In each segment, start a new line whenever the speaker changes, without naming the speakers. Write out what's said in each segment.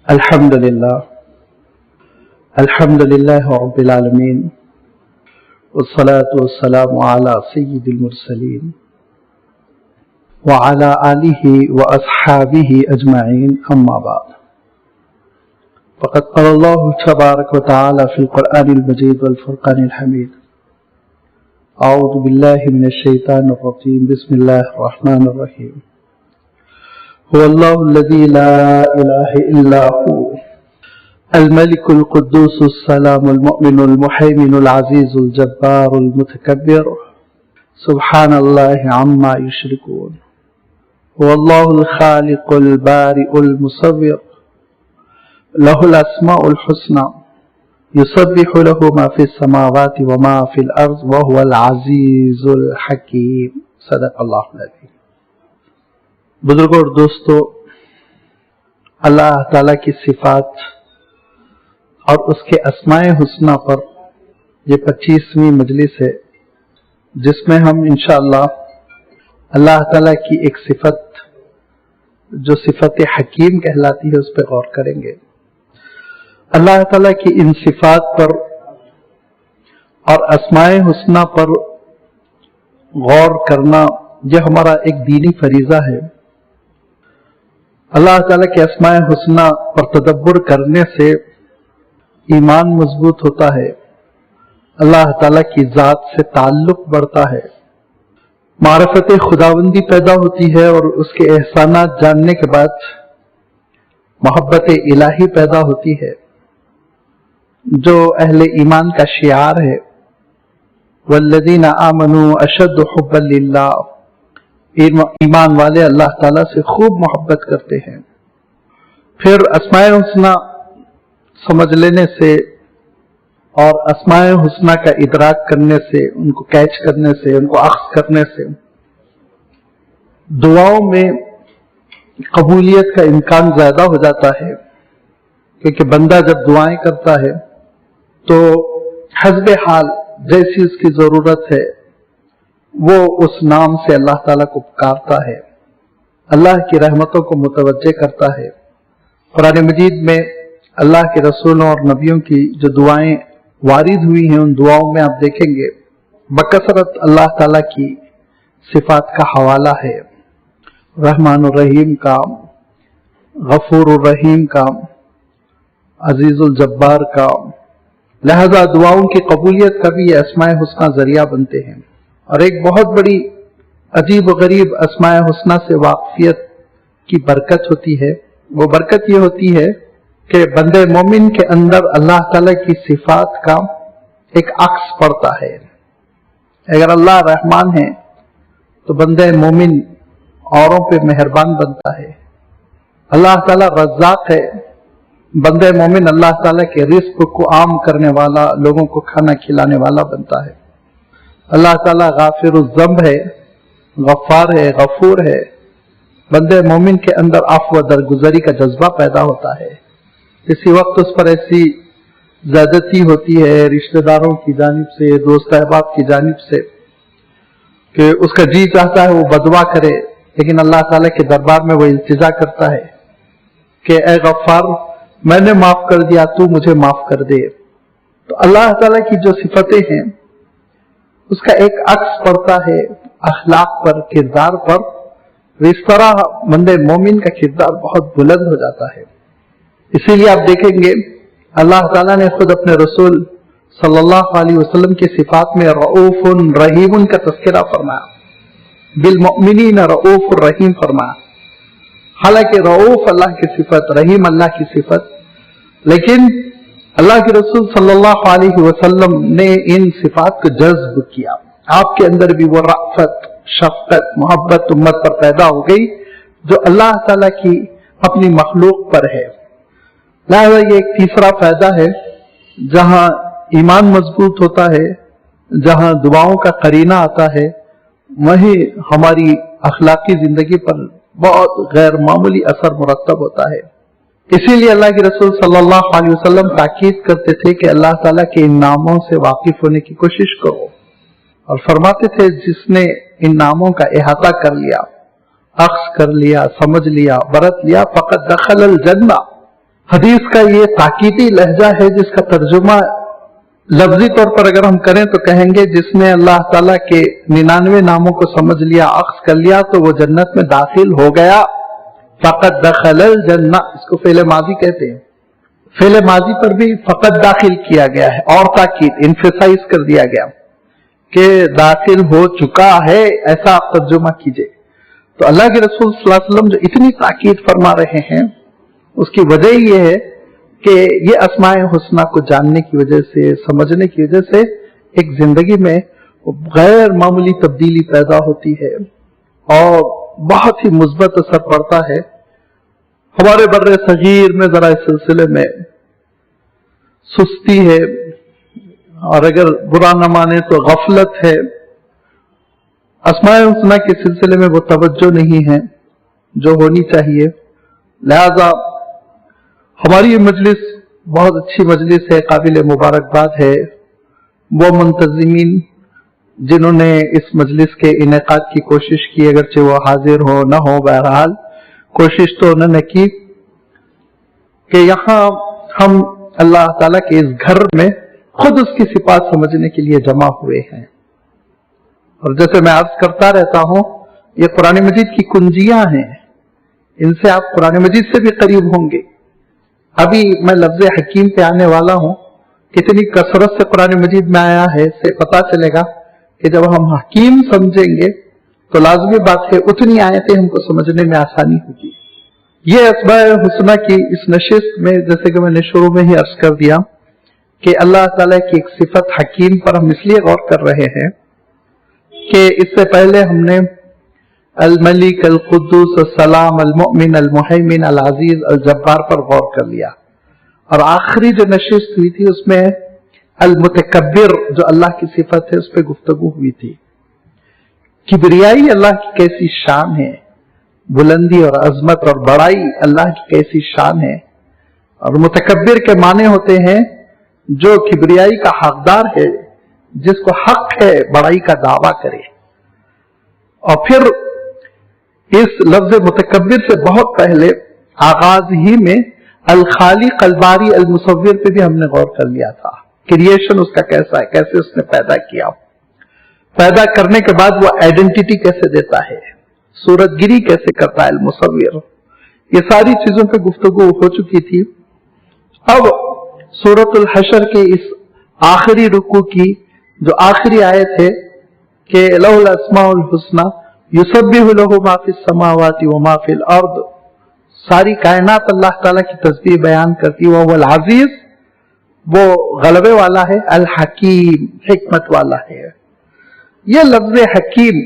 الحمدللہ رب العالمین والصلاة والسلام علی سید المرسلین وعلی آلہ واصحابہ اجمعین اما بعد فقد قال اللہ تبارک وتعالی فی القرآن المجید والفرقان الحمید اعوذ باللہ من الشیطان الرجیم بسم اللہ الرحمن الرحیم هو الله الذي لا إله إلا هو الملك القدوس السلام المؤمن المهيمن العزيز الجبار المتكبر سبحان الله عما يشركون هو الله الخالق البارئ المصور له الأسماء الحسنى يسبح له ما في السماوات وما في الأرض وهو العزيز الحكيم صدق الله العظيم. بزرگوں اور دوستو، اللہ تعالیٰ کی صفات اور اس کے اسماء حسنہ پر یہ 25ویں مجلس ہے، جس میں ہم انشاءاللہ اللہ تعالیٰ کی ایک صفت جو صفت حکیم کہلاتی ہے اس پہ غور کریں گے. اللہ تعالیٰ کی ان صفات پر اور اسماء حسنہ پر غور کرنا یہ ہمارا ایک دینی فریضہ ہے. اللہ تعالیٰ کے اسماء حسنہ پر تدبر کرنے سے ایمان مضبوط ہوتا ہے، اللہ تعالیٰ کی ذات سے تعلق بڑھتا ہے، معرفت خداوندی پیدا ہوتی ہے اور اس کے احسانات جاننے کے بعد محبت الہی پیدا ہوتی ہے، جو اہل ایمان کا شعار ہے والذین آمنوا اشد حبا للہ. ایمان والے اللہ تعالیٰ سے خوب محبت کرتے ہیں. پھر اسماء حسنہ سمجھ لینے سے اور اسماء حسنہ کا ادراک کرنے سے، ان کو کیچ کرنے سے، ان کو اخذ کرنے سے دعاؤں میں قبولیت کا امکان زیادہ ہو جاتا ہے، کیونکہ بندہ جب دعائیں کرتا ہے تو حسب حال جیسی اس کی ضرورت ہے وہ اس نام سے اللہ تعالیٰ کو پکارتا ہے، اللہ کی رحمتوں کو متوجہ کرتا ہے. قرآن مجید میں اللہ کے رسولوں اور نبیوں کی جو دعائیں وارد ہوئی ہیں، ان دعاؤں میں آپ دیکھیں گے بکثرت اللہ تعالیٰ کی صفات کا حوالہ ہے، رحمان الرحیم کا، غفور الرحیم کا، عزیز الجبار کا. لہذا دعاؤں کی قبولیت کا بھی یہ اسماء حسنہ ذریعہ بنتے ہیں. اور ایک بہت بڑی عجیب و غریب اسماء حسنہ سے واقفیت کی برکت ہوتی ہے. وہ برکت یہ ہوتی ہے کہ بندے مومن کے اندر اللہ تعالیٰ کی صفات کا ایک عکس پڑتا ہے. اگر اللہ رحمان ہے تو بندے مومن اوروں پہ مہربان بنتا ہے. اللہ تعالیٰ رزاق ہے، بندے مومن اللہ تعالیٰ کے رزق کو عام کرنے والا، لوگوں کو کھانا کھلانے والا بنتا ہے. اللہ تعالیٰ غافر الذنب ہے، غفار ہے، غفور ہے. بندے مومن کے اندر عفو و درگزری کا جذبہ پیدا ہوتا ہے. اسی وقت اس پر ایسی زیادتی ہوتی ہے رشتہ داروں کی جانب سے، دوست احباب کی جانب سے، کہ اس کا جی چاہتا ہے وہ بدوا کرے، لیکن اللہ تعالیٰ کے دربار میں وہ التجا کرتا ہے کہ اے غفار، میں نے معاف کر دیا، تو مجھے معاف کر دے. تو اللہ تعالیٰ کی جو صفتیں ہیں اس کا ایک عکس پڑتا ہے اخلاق پر، کردار پر. اس طرح بندے مومن کا کردار بہت بلند ہو جاتا ہے. اسی لیے آپ دیکھیں گے اللہ تعالیٰ نے خود اپنے رسول صلی اللہ علیہ وسلم کی صفات میں رؤوف رحیم کا تذکرہ فرمایا، بالمؤمنین رؤوف الرحیم فرمایا. حالانکہ رؤوف اللہ کی صفت، رحیم اللہ کی صفت، لیکن اللہ کے رسول صلی اللہ علیہ وسلم نے ان صفات کو جذب کیا. آپ کے اندر بھی وہ رأفت، شفقت، محبت امت پر پیدا ہو گئی جو اللہ تعالیٰ کی اپنی مخلوق پر ہے. لہذا یہ ایک تیسرا فائدہ ہے، جہاں ایمان مضبوط ہوتا ہے، جہاں دعاؤں کا قرینہ آتا ہے، وہیں ہماری اخلاقی زندگی پر بہت غیر معمولی اثر مرتب ہوتا ہے. اسی لیے اللہ کے رسول صلی اللہ علیہ وسلم تاکید کرتے تھے کہ اللہ تعالیٰ کے ان ناموں سے واقف ہونے کی کوشش کرو، اور فرماتے تھے جس نے ان ناموں کا احاطہ کر لیا، اخذ کر لیا، سمجھ لیا، برت لیا، فقط دخل الجنہ، हदीस का ये ताकीदी लहजा है जिसका तर्जुमा लफ्जी तौर पर अगर हम करें तो कहेंगे जिसने अल्लाह ताला के 99 नामों को समझ लिया, अख्स कर लिया, तो वो जन्नत में दाखिल हो गया। फकत दखलल जन्ना, इसको फेले माजी कहते हैं। फेले माजी पर भी फकत दाखिल किया गया है और ताकीद इन्फेसाइज कर दिया गया कि दाखिल हो चुका है, ऐसा आप तर्जुमा कीजिए। तो अल्लाह के रसूल सल्लल्लाहु अलैहि वसल्लम जो इतनी ताकीद फरमा रहे हैं उसकी वजह ये है कि ये अस्माए हुस्ना को जानने की वजह से, समझने की वजह से एक जिंदगी में गैर मामूली तब्दीली पैदा होती है और बहुत ही मुस्बत असर पड़ता है। हमारे बर्रे सगीर में जरा इस सिलसिले में सुस्ती है और अगर बुरा न माने तो गफलत है। अस्माए हुस्ना के सिलसिले में वो तवज्जो नहीं है जो होनी चाहिए। लिहाजा हमारी ये मजलिस बहुत अच्छी मजलिस है, काबिल मुबारकबाद है वो मुंतजिमीन जिन्होंने इस मजलिस के इनेकाद की कोशिश की, अगरचे वो हाजिर हो न हो, बहरहाल कोशिश तो उन्होंने की कि यहाँ हम अल्लाह ताला के इस घर में खुद उसकी सिफात समझने के लिए जमा हुए हैं। और जैसे मैं अर्ज करता रहता हूं, ये कुरान मजीद की कुंजियां हैं, इनसे आप कुरान मजीद से भी करीब होंगे। अभी मैं लफ्ज हकीम पे आने वाला हूं, कितनी कसरत से कुरान मजीद में आया है से पता चलेगा कि जब हम हकीम समझेंगे तो लाजमी बात है उतनी आयतें हमको समझने में आसानी होगी। ये अस्माए हुस्ना की इस नशिस्त में, जैसे कि मैंने शुरू में ही अर्ज कर दिया कि अल्लाह ताला की एक सिफत हकीम पर हम इसलिए गौर कर रहे हैं कि इससे पहले हमने अल मलिक, अल कुद्दूस, अल सलाम, अल मुमिन, अल मुहैमिन, अल अजीज, अल जब्बार पर गौर कर लिया। और आखिरी जो नशिस्त हुई थी उसमें अल मुतकब्बिर जो अल्लाह की सिफत है उस पर गुफ्तगू हुई थी। किबरियाई अल्लाह की कैसी शान है, बुलंदी और अजमत और बड़ाई अल्लाह की कैसी शान है। और मुतकब्बिर के माने होते हैं जो किबरियाई का हकदार है, जिसको हक है बड़ाई का दावा करे। और फिर इस लफ्ज मुतकब्बिर से बहुत पहले आगाज ही में अल खालिक, अल बारी, अल मुसव्विर पे भी हमने गौर कर लिया था। क्रिएशन उसका कैसा है, कैसे उसने पैदा किया, पैदा करने के बाद वो आइडेंटिटी कैसे देता है, सूरतगिरी कैसे करता है अल मुसव्विर, ये सारी चीजों पे गुफ्तगू हो चुकी थी। अब सूरतुल हशर के इस आखिरी रुकू की जो आखिरी आयत है कि लहुल अस्माउल हुस्ना युसब्बिहु लहु मा फिस समावाति व मा फिल अर्द, सारी कायनात अल्लाह ताला की तस्बीह बयान करती है। वल अजीज, वो गलबे वाला है, अल हकीम, हिकमत वाला है। ये लफ्ज हकीम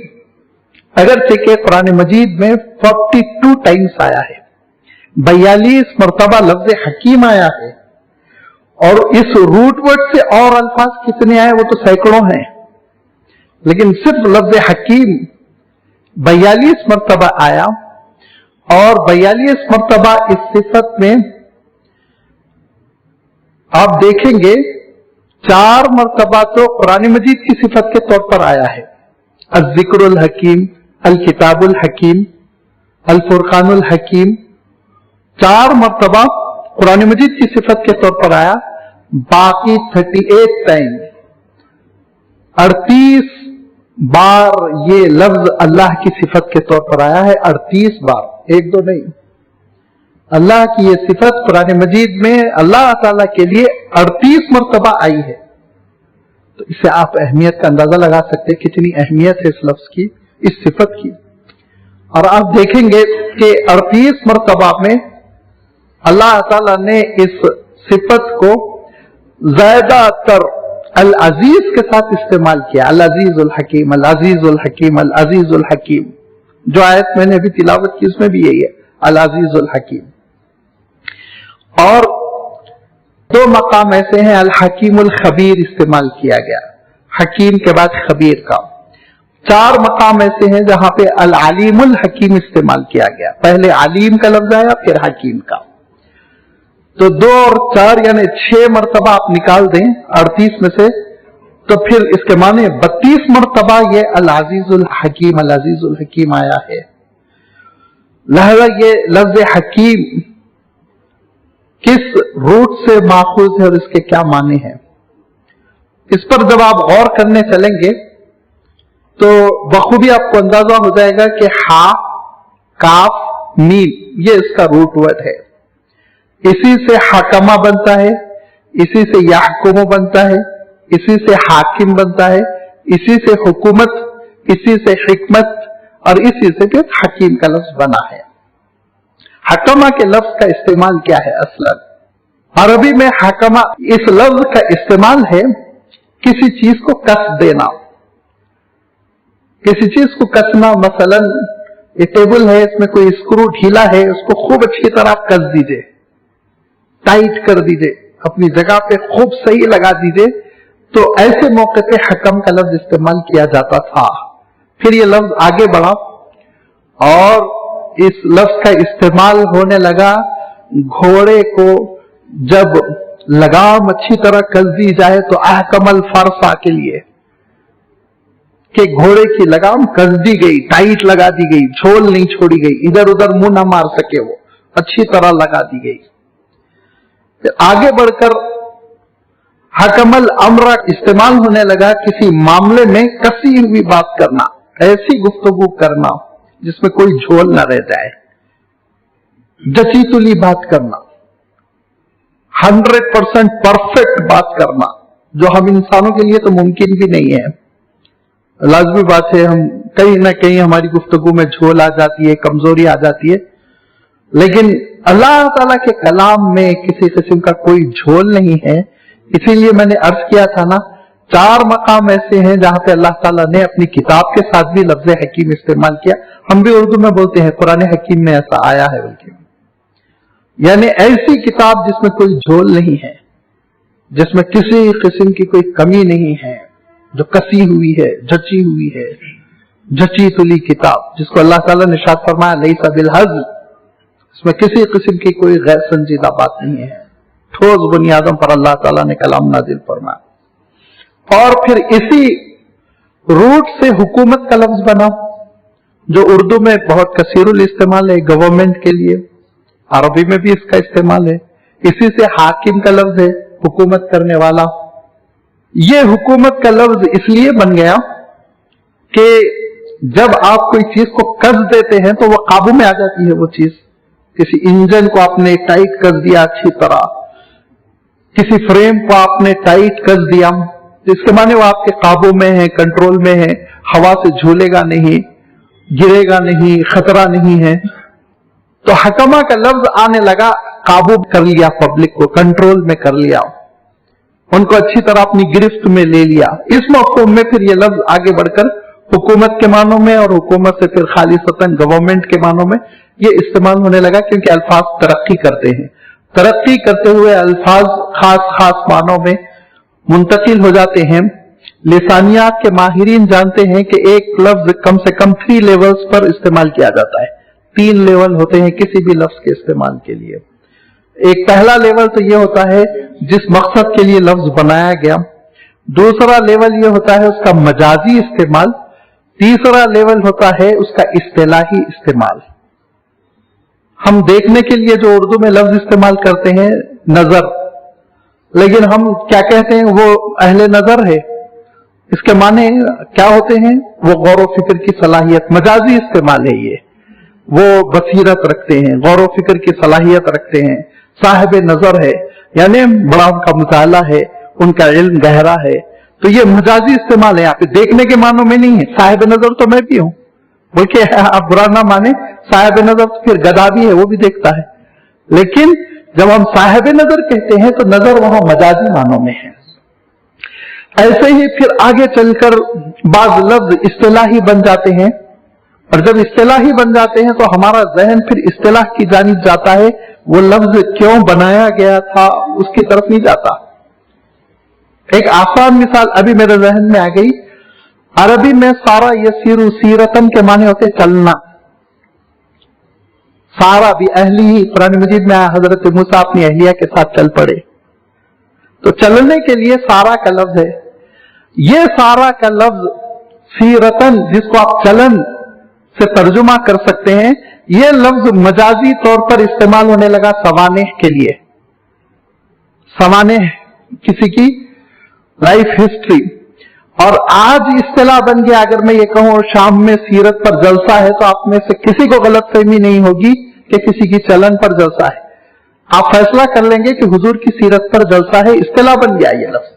अगरचे के कुरान मजीद में 42 टाइम्स आया है, 42 मरतबा लफ्ज हकीम आया है। और इस रूट वर्ड से और अल्फाज कितने आए वो तो सैकड़ों हैं, लेकिन सिर्फ लफ्ज हकीम 42 मरतबा आया। और 42 मरतबा इस सिफत में आप देखेंगे 4 मरतबा तो कुरान मजीद की सिफत के तौर पर आया है, अज़्ज़िक्रुल हकीम, अल किताबुल हकीम, अल फुरकानुल हकीम। 4 मरतबा कुरान मजीद की सिफत के तौर पर आया। बाकी 38 टाइम 38 बार ये लफ्ज अल्लाह की सिफत के तौर पर आया है। 38 बार, एक दो नहीं। अल्लाह की ये सिफत कुरान मजीद में अल्लाह ताला के लिए 38 मरतबा आई है। तो इससे आप अहमियत का अंदाजा लगा सकते हैं कितनी अहमियत है इस लफ्ज की, इस सिफत की। और आप देखेंगे कि 38 मरतबा में अल्लाह ताला ने इस सिफत को ज्यादातर अल अजीज के साथ इस्तेमाल किया। अल अजीजुल हकीम, अल अजीजुल हकीम, अल अजीजुल हकीम। जो आयत मैंने अभी तिलावत की उसमें भी यही है, अल अजीजुल हकीम। और 2 मकाम ऐसे हैं, अल हकीमुल खबीर इस्तेमाल किया गया, हकीम के बाद खबीर का। 4 मकाम ऐसे हैं जहां पे अल अलीमुल हकीम इस्तेमाल किया गया, पहले अलीम का लफ्ज आया फिर हकीम का। तो 2 और 4 यानी 6 मरतबा आप निकाल दें 38 में से, तो फिर इसके माने 32 मरतबा ये अल अजीजुल हकीम, अल अजीजुल हकीम आया है। लिहाजा ये लफ्ज हकीम किस रूट से माखूज है और इसके क्या माने हैं। इस पर जब आप गौर करने चलेंगे तो बखूबी आपको अंदाजा हो जाएगा कि हा, काफ, मीम ये इसका रूट वर्ड है। इसी से हकमा बनता है, इसी से याहकुम बनता है, इसी से हाकिम बनता है, इसी से हुकूमत, इसी से हिकमत और इसी से फिर हकीम का लफ्ज बना है। हकमा के लफ्ज का इस्तेमाल क्या है? असलन अरबी में हकमा इस लफ्ज का इस्तेमाल है किसी चीज को कस देना, किसी चीज को कसना। मसलन ये टेबल है, इसमें कोई स्क्रू ढीला है, उसको खूब अच्छी तरह कस दीजिए, टाइट कर दीजिए, अपनी जगह पे खूब सही लगा दीजिए। तो ऐसे मौके पे हकम का लफ्ज इस्तेमाल किया जाता था। फिर ये लफ्ज आगे बढ़ा और इस लफ्ज का इस्तेमाल होने लगा घोड़े को जब लगाम अच्छी तरह कस दी जाए तो अहकमल फरसा के लिए, कि घोड़े की लगाम कस दी गई, टाइट लगा दी गई, झोल नहीं छोड़ी गई, इधर उधर मुंह ना मार सके, वो अच्छी तरह लगा दी गई। फिर आगे बढ़कर हकमल अमरा इस्तेमाल होने लगा किसी मामले में कसी हुई बात करना, ऐसी गुफ्तगू करना जिसमें कोई झोल न रह जाए, जची तुली बात करना, 100% परफेक्ट बात करना, जो हम इंसानों के लिए तो मुमकिन भी नहीं है। लाजमी बात है, हम कहीं ना कहीं हमारी गुफ्तगू में झोल आ जाती है, कमजोरी आ जाती है, लेकिन अल्लाह ताला के कलाम में किसी किस्म का कोई झोल नहीं है। इसीलिए मैंने अर्ज किया था ना, 4 मकाम ऐसे हैं जहां पे अल्लाह ताला ने अपनी किताब के साथ भी लफ्ज हकीम इस्तेमाल किया। हम भी उर्दू में बोलते हैं कुरान हकीम में ऐसा आया है, बल्कि यानी ऐसी किताब जिसमें कोई झोल नहीं है, जिसमें किसी किस्म की कोई कमी नहीं है, जो कसी हुई है, जची हुई है, जची तुली किताब, जिसको अल्लाह ताला ने इरशाद फरमाया लैसा बिल हज़्ल, इसमें किसी किस्म की कोई गैर संजीदा बात नहीं है, ठोस बुनियादों पर अल्लाह ताला ने कलाम नाजिल फरमाया। और फिर इसी रूट से हुकूमत का लफ्ज बना, जो उर्दू में बहुत कसीरुल इस्तेमाल है गवर्नमेंट के लिए, अरबी में भी इसका इस्तेमाल है। इसी से हाकिम का लफ्ज है, हुकूमत करने वाला। ये हुकूमत का लफ्ज इसलिए बन गया कि जब आप कोई चीज को कस देते हैं तो वो काबू में आ जाती है। वो चीज, किसी इंजन को आपने टाइट कर दिया अच्छी तरह, किसी फ्रेम को आपने टाइट कर दिया, तो इसके माने वो आपके काबू में है, कंट्रोल में है, हवा से झूलेगा नहीं, गिरेगा नहीं, खतरा नहीं है। तो हकमा का लफ्ज आने लगा, काबू कर लिया, पब्लिक को कंट्रोल में कर लिया, उनको अच्छी तरह अपनी गिरफ्त में ले लिया। इस मफहूम में फिर ये लफ्ज आगे बढ़कर हुकूमत के मानों में और हुकूमत से फिर खालिसतन गवर्नमेंट के मानों में ये इस्तेमाल होने लगा, क्योंकि अल्फाज तरक्की करते हैं। तरक्की करते हुए अल्फाज खास खास मानों में मुंतकिल हो जाते हैं। लिसानियात के माहिरीन जानते हैं कि एक लफ्ज कम से कम 3 लेवल्स पर इस्तेमाल किया जाता है। 3 लेवल होते हैं किसी भी लफ्ज के इस्तेमाल के लिए। एक पहला लेवल तो ये होता है जिस मकसद के लिए लफ्ज बनाया गया। दूसरा लेवल ये होता है उसका मजाजी इस्तेमाल। तीसरा लेवल होता है उसका इस्तिलाही इस्तेमाल। हम देखने के लिए जो उर्दू में लफ्ज इस्तेमाल करते हैं नजर, लेकिन हम क्या कहते हैं, वो अहले नजर है। इसके माने क्या होते हैं? वो गौर व फिक्र की सलाहियत, मजाजी इस्तेमाल है ये। वो बसीरत रखते हैं, गौर व फिक्र की सलाहियत रखते हैं, साहिब नजर है, यानी बड़ा उनका मुताला है, उनका इल्म गहरा है। तो ये मजाजी इस्तेमाल है, यहाँ पे देखने के मानों में नहीं है। साहिब नजर तो मैं भी हूं, बल्कि आप बुरा ना माने, साहिब नजर तो फिर गधा भी है, वो भी देखता है। लेकिन जब हम साहिब नजर कहते हैं तो नजर वहां मजाजी मानों में है। ऐसे ही फिर आगे चलकर बाज लफ्ज इस्तिलाही बन जाते हैं, और जब इस्तिलाही बन जाते हैं तो हमारा जहन फिर इस्तिलाह की जानिब जाता है। वो लफ्ज क्यों बनाया गया था उसकी तरफ नहीं जाता। एक आसान मिसाल अभी मेरे जहन में आ गई। अरबी में सारा यसीरु सीरतन के माने होते चलना। सारा भी अहली ही, कुरान मजीद में आया हजरत मूसा अपनी अहलिया के साथ चल पड़े। तो चलने के लिए सारा का लफ्ज है। ये सारा का लफ्ज सीरतन, जिसको आप चलन से तर्जुमा कर सकते हैं, ये लफ्ज मजाजी तौर पर इस्तेमाल होने लगा सवानेह के लिए। सामान्य किसी की लाइफ हिस्ट्री। और आज इस्तेलाह बन गया, अगर मैं ये कहूं शाम में सीरत पर जलसा है, तो आप में से किसी को गलतफहमी नहीं होगी कि किसी की चलन पर जलसा है। आप फैसला कर लेंगे कि हुजूर की सीरत पर जलसा है, इस्तेलाह बन गया ये लफ्ज,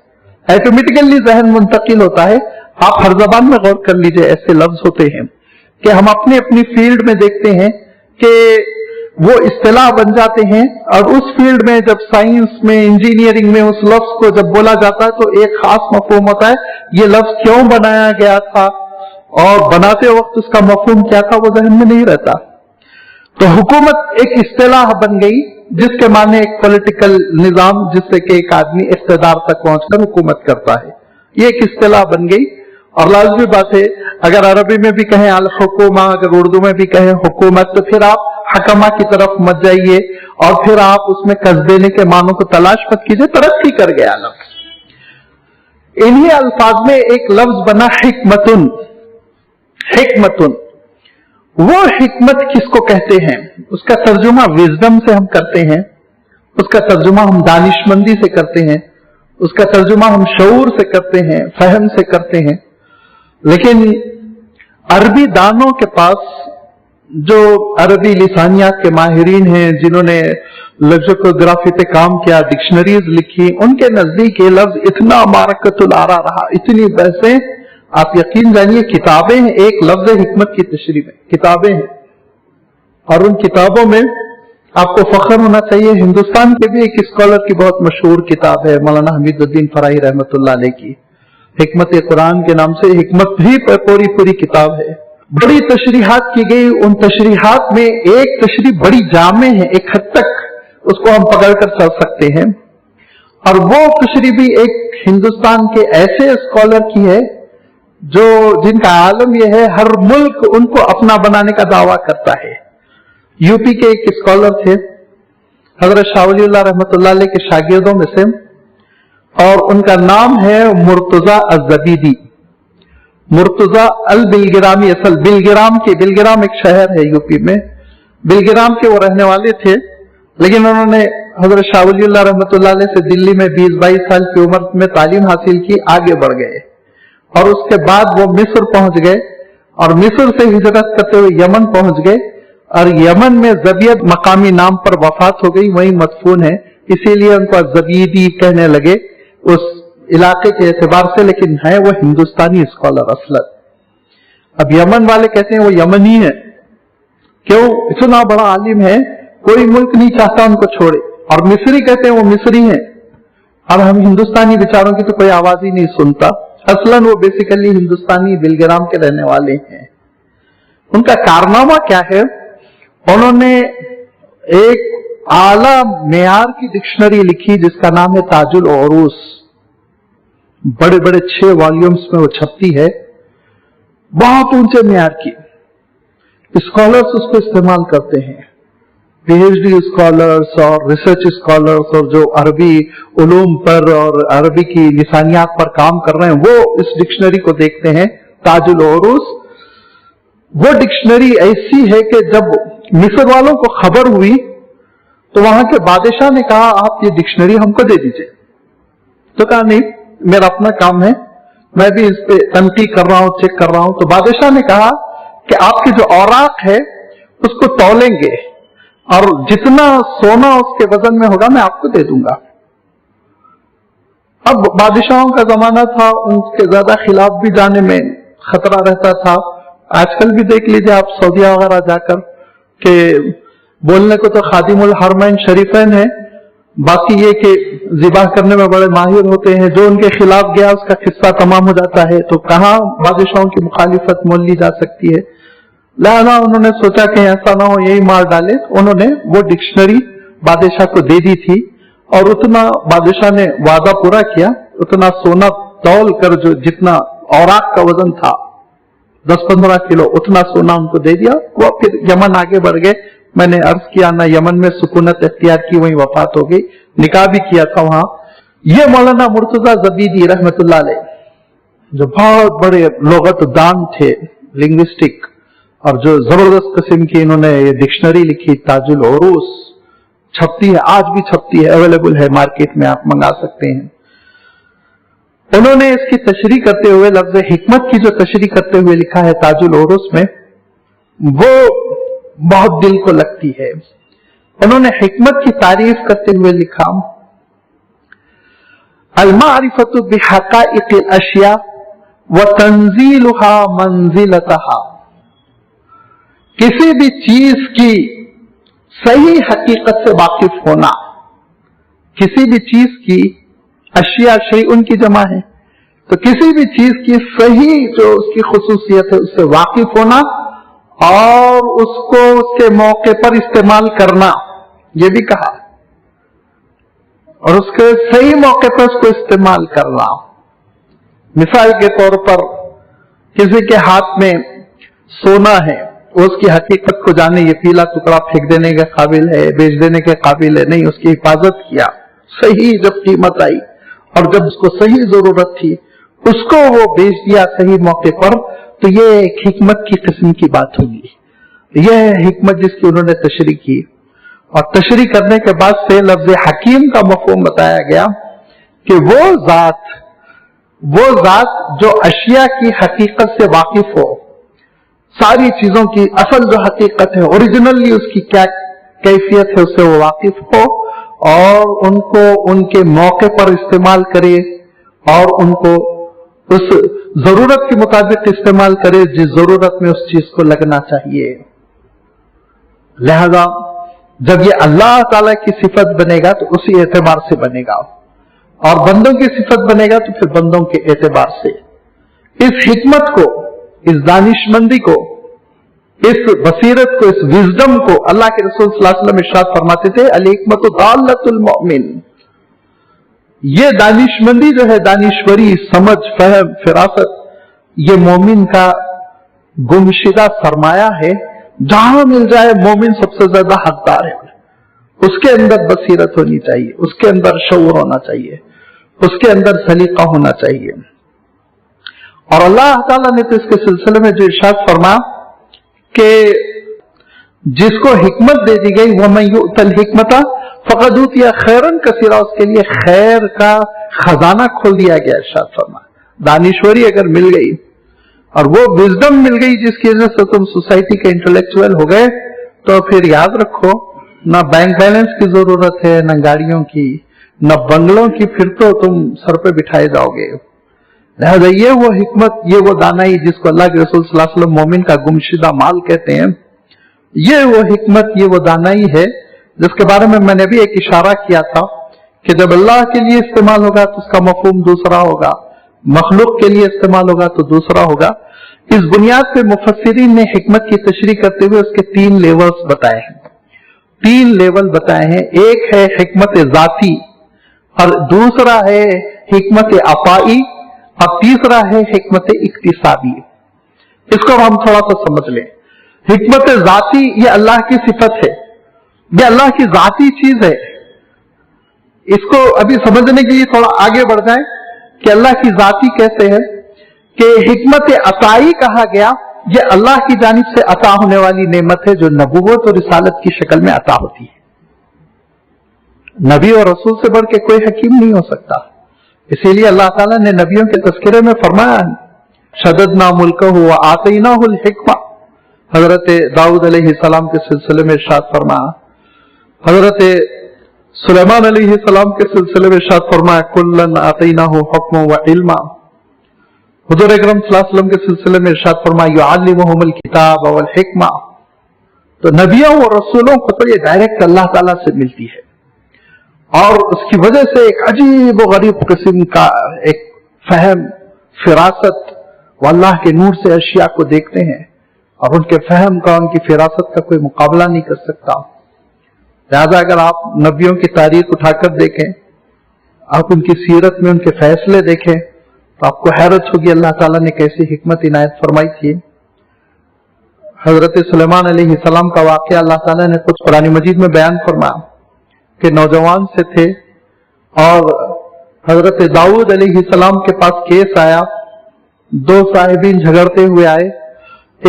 ऑटोमेटिकली जहन मुंतकिल होता है। आप हर जबान में गौर कर लीजिए, ऐसे लफ्ज होते हैं कि हम अपनी अपनी फील्ड में देखते हैं कि वो इस्तेलाह बन जाते हैं, और उस फील्ड में जब साइंस में, इंजीनियरिंग में उस लफ्ज को जब बोला जाता है तो एक खास मफहूम होता है, ये लफ्ज क्यों बनाया गया था और बनाते वक्त उसका मफहूम क्या था, वो जहन में नहीं रहता। तो हुकूमत एक इस्तेलाह बन गई, जिसके माने एक पॉलिटिकल निजाम, जिससे कि एक आदमी इख्तिदार तक पहुंचकर हुकूमत करता है, ये एक इस्तेलाह बन गई। और लाजमी बात है, अगर अरबी में भी कहें अल हुकूमा, अगर उर्दू में भी कहें हुकूमत, तो फिर आप हकमा की तरफ मत जाइए और फिर आप उसमें कस देने के मानों को तलाश मत कीजिए, तरक्की कर गया लफ्ज। इन्हीं अल्फाज में एक लफ्ज बना हिकमतुन। हिकमतुन, वो हिकमत किसको कहते हैं? उसका तर्जुमा विजडम से हम करते हैं, उसका तर्जुमा हम दानिशमंदी से करते हैं, उसका तर्जुमा हम शऊर से करते हैं, फहम से करते हैं। लेकिन अरबी दानों के पास, जो अरबी लिसानियात के माहिरीन हैं, जिन्होंने लेक्सिकोग्राफी पे काम किया, डिक्शनरीज लिखी, उनके नजदीक ये लफ्ज इतना मारकतुल आरा रहा, इतनी बहसें, आप यकीन जानिए किताबें हैं एक लफ्ज हिकमत की तशरीह में, किताबें हैं। और उन किताबों में आपको फख्र होना चाहिए, हिंदुस्तान के भी एक स्कॉलर की बहुत मशहूर किताब है मौलाना हमीदुद्दीन फराई रहमतुल्लाह अलैह की, हिकमत कुरान के नाम से। हिकमत भी पूरी पूरी किताब है, बड़ी तशरीहात की गई। उन तशरीहात में एक तशरीह बड़ी जामे है, एक हद तक उसको हम पकड़कर चल सकते हैं। और वो तशरीह भी एक हिंदुस्तान के ऐसे स्कॉलर की है जो, जिनका आलम यह है हर मुल्क उनको अपना बनाने का दावा करता है। यूपी के एक स्कॉलर थे हजरत शाह वलीउल्लाह रहमतुल्लाह अलैह के शागिर्दों में से, और उनका नाम है मुर्तजा अज़्ज़बीदी, मुर्तजा अल बिलगिरामी। असल बिलगिराम एक शहर है यूपी में, बिलगिराम के वो रहने वाले थे। लेकिन उन्होंने हजरत शाह वलीउल्लाह रहमतुल्लाह अलैह से दिल्ली में 20-22 साल की उम्र में तालीम हासिल की, आगे बढ़ गए और उसके बाद वो मिस्र पहुंच गए और मिस्र से हिजरत करते हुए यमन पहुंच गए और यमन में ज़बियत मकामी नाम पर वफात हो गई, वहीं मदफून है, इसीलिए उनको ज़बीदी कहने लगे उस इलाके के एतबार से। लेकिन है वो हिंदुस्तानी स्कॉलर असलन। अब यमन वाले कहते हैं वो यमनी है, क्यों? इतना बड़ा आलिम है, कोई मुल्क नहीं चाहता उनको छोड़े। और मिस्री कहते हैं वो मिस्री है, और हम हिंदुस्तानी बेचारों की तो कोई आवाज ही नहीं सुनता। असलन वो बेसिकली हिंदुस्तानी बिलगिराम के रहने वाले हैं। उनका कारनामा क्या है? उन्होंने एक आला मेयार की डिक्शनरी लिखी जिसका नाम है ताजुल उरूस। बड़े बड़े 6 वॉल्यूम्स में वो छपती है, बहुत ऊंचे मेयार की। स्कॉलर्स उसको इस्तेमाल करते हैं, पीएचडी स्कॉलर्स और रिसर्च स्कॉलर्स, और जो अरबी उलूम पर और अरबी की लिसानियात पर काम कर रहे हैं वो इस डिक्शनरी को देखते हैं, ताजुल उरूस। वो डिक्शनरी ऐसी है कि जब मिस्र वालों को खबर हुई तो वहां के बादशाह ने कहा आप ये डिक्शनरी हमको दे दीजिए। तो कहा नहीं, मेरा अपना काम है, मैं भी इस पे तनकीद कर रहा हूं, चेक कर रहा हूं। तो बादशाह ने कहा कि आपकी जो औराक है उसको तौलेंगे और जितना सोना उसके वजन में होगा मैं आपको दे दूंगा। अब बादशाहों का जमाना था, उनके ज्यादा खिलाफ भी जाने में खतरा रहता था। आजकल भी देख लीजिए आप सऊदीया वगैरह जाकर के बोलने को तो खादिमुल हरमैन शरीफैन है, बाकी ये कि ज़िबाह करने में बड़े माहिर होते हैं। जो उनके खिलाफ गया उसका किस्सा तमाम हो जाता है, तो कहाँ बादशाहों की मुखालिफत मोल ली जा सकती है। लिहाजा उन्होंने सोचा कि ऐसा ना हो, यही मार डाले। तो उन्होंने वो डिक्शनरी बादशाह को दे दी थी और उतना बादशाह ने वादा पूरा किया, उतना सोना तौल कर जो जितना औराक का वजन था 10-15 किलो, उतना सोना उनको दे दिया। वो फिर यमन आगे बढ़ गए। मैंने अर्ज किया ना, यमन में सुकूनत इख्तियार की, वहीं वफात हो गई, निकाह भी किया था वहां। ये मौलाना मुर्तजा ज़बीदी रहमतुल्लाह अलैह, जो बहुत बड़े लुगत दान थे, लिंग्विस्टिक, और जो जबरदस्त किस्म की इन्होंने ये डिक्शनरी लिखी ताजुल उरूस, छपती है, आज भी छपती है, अवेलेबल है मार्केट में, आप मंगा सकते हैं। उन्होंने इसकी तशरीह करते हुए लफ्ज हिकमत की जो तशरीह करते हुए लिखा है ताजुल उरुस में, वो बहुत दिल को लगती है। उन्होंने हिकमत की तारीफ करते हुए लिखा, अल-मारिफतु बिहक़ाइक़िल अशिया व तंज़ीलुहा मंज़िलतहा। किसी भी चीज की सही हकीकत से वाकिफ होना, किसी भी चीज की, अशिया शैउन की जमा है, तो किसी भी चीज की सही जो उसकी खुसूसियत है उससे वाकिफ होना और उसको उसके मौके पर इस्तेमाल करना, ये भी कहा, और उसके सही मौके पर उसको इस्तेमाल करना। मिसाल के तौर पर किसी के हाथ में सोना है, उसकी हकीकत को जाने, ये पीला टुकड़ा फेंक देने के काबिल है, बेच देने के काबिल है, नहीं, उसकी हिफाजत किया, सही जब कीमत आई और जब उसको सही जरूरत थी उसको वो बेच दिया सही मौके पर, तो ये एक हिकमत की किस्म की बात होगी। यह हिकमत जिसकी उन्होंने तशरीह की, और तशरीह करने के बाद से लफ्ज हकीम का मफहूम बताया गया कि वो जात जो अशिया की हकीकत से वाकिफ हो, सारी चीजों की असल जो हकीकत है, ओरिजिनली उसकी क्या कैफियत है, उससे वो वाकिफ हो और उनको उनके मौके पर इस्तेमाल करे और उनको उस जरूरत के मुताबिक इस्तेमाल करे जिस जरूरत में उस चीज को लगना चाहिए। लिहाजा जब ये अल्लाह ताला की सिफत बनेगा तो उसी एतबार से बनेगा, और बंदों की सिफत बनेगा तो फिर बंदों के एतबार से। इस हिकमत को, इस दानिशमंदी को, इस बसीरत को, इस विजडम को अल्लाह के रसूल सल्लल्लाहु अलैहि वसल्लम इरशाद फरमाते थे, अल हिकमतु दाल्लतुल मोमिन। ये दानिशमंदी जो है, दानिश्वरी, समझ, फहम, फिरासत, ये मोमिन का गुमशुदा सरमाया है। जहां मिल जाए मोमिन सबसे ज्यादा हकदार है। उसके अंदर बसीरत होनी चाहिए, उसके अंदर शऊर होना चाहिए, उसके अंदर सलीका होना चाहिए। और अल्लाह ताला ने तो इसके सिलसिले में जो इरशाद फरमा कि जिसको हिकमत दे दी गई, वमन युअतल हिकमता फक़द ऊतिया खैरन कसीरा, उसके लिए खैर का खजाना खोल दिया गया। इरशाद फरमा, दानिश्वरी अगर मिल गई और वो विजडम मिल गई जिसकी वजह से तुम सोसाइटी के इंटेलेक्चुअल हो गए, तो फिर याद रखो, ना बैंक बैलेंस की जरूरत है, ना गाड़ियों की, ना बंगलों की, फिर तो तुम सर पे बिठाए जाओगे। लिहाजा ये वो हिकमत, ये वो दानाई जिसको अल्लाह के रसूल सल्लल्लाहु अलैहि वसल्लम मोमिन का गुमशुदा माल कहते हैं, ये वो हिकमत, ये वो दानाई है जिसके बारे में मैंने भी एक इशारा किया था कि जब अल्लाह के लिए इस्तेमाल होगा तो उसका मफहूम दूसरा होगा, मखलूक के लिए इस्तेमाल होगा तो दूसरा होगा। इस बुनियाद पे मुफस्सिरीन ने हिकमत की तशरीह करते हुए उसके 3 लेवल्स बताए हैं, 3 लेवल बताए हैं। एक है हिकमत जाती, और दूसरा है हिकमत अताई, और तीसरा है हिकमत इक्तिसाबी। इसको हम थोड़ा सा समझ लें। हिकमत जाती ये अल्लाह की सिफत है, ये अल्लाह की जाती चीज है। इसको अभी समझने के लिए थोड़ा आगे बढ़ जाए कि अल्लाह की जाती कैसे है। कि हिकमत अताई कहा गया, ये अल्लाह की जानिब से अता होने वाली नेमत है जो नबूवत और रिसालत की शक्ल में अता होती है। नबी और रसूल से बढ़ के कोई हकीम नहीं हो सकता। इसीलिए अल्लाह ताला ने नबियों के तस्करे में फरमाया, शददना मुल्कहु व आतैनाहुल हिकमा। हजरत दाऊद अलैहिस्सलाम के सिलसिले में इरशाद फरमाया, हजरत सुलेमान अलैहिस्सलाम के सिलसिले में इरशाद फरमाया, कुल्लन आतैनाहु हुक्मन व इल्मा। हुजूर अकरम सल्लल्लाहु अलैहि वसल्लम के सिलसिले में इरशाद फरमाया, युअल्लिमुहुमुल किताब वल हिकमा। तो नबियों और रसूलों को तो ये डायरेक्ट अल्लाह ताला से मिलती है, और उसकी वजह से एक अजीब व गरीब किस्म का एक फहम, फिरासत, वो अल्लाह के नूर से अशिया को देखते हैं और उनके फहम का, उनकी फिरासत का कोई मुकाबला नहीं कर सकता। लिहाजा अगर आप नबियों की तारीख उठाकर देखें, आप उनकी सीरत में उनके फैसले देखें, तो आपको हैरत होगी अल्लाह ताला ने कैसी हिकमत इनायत फरमाई थी। हजरत सुलेमान अलैहिस्सलाम का वाकया अल्लाह ताला ने कुछ कुरान मजीद में बयान फरमाया कि नौजवान से थे और हजरत दाऊद अलैहिस्सलाम के पास केस आया। 2 साहिबीन झगड़ते हुए आए,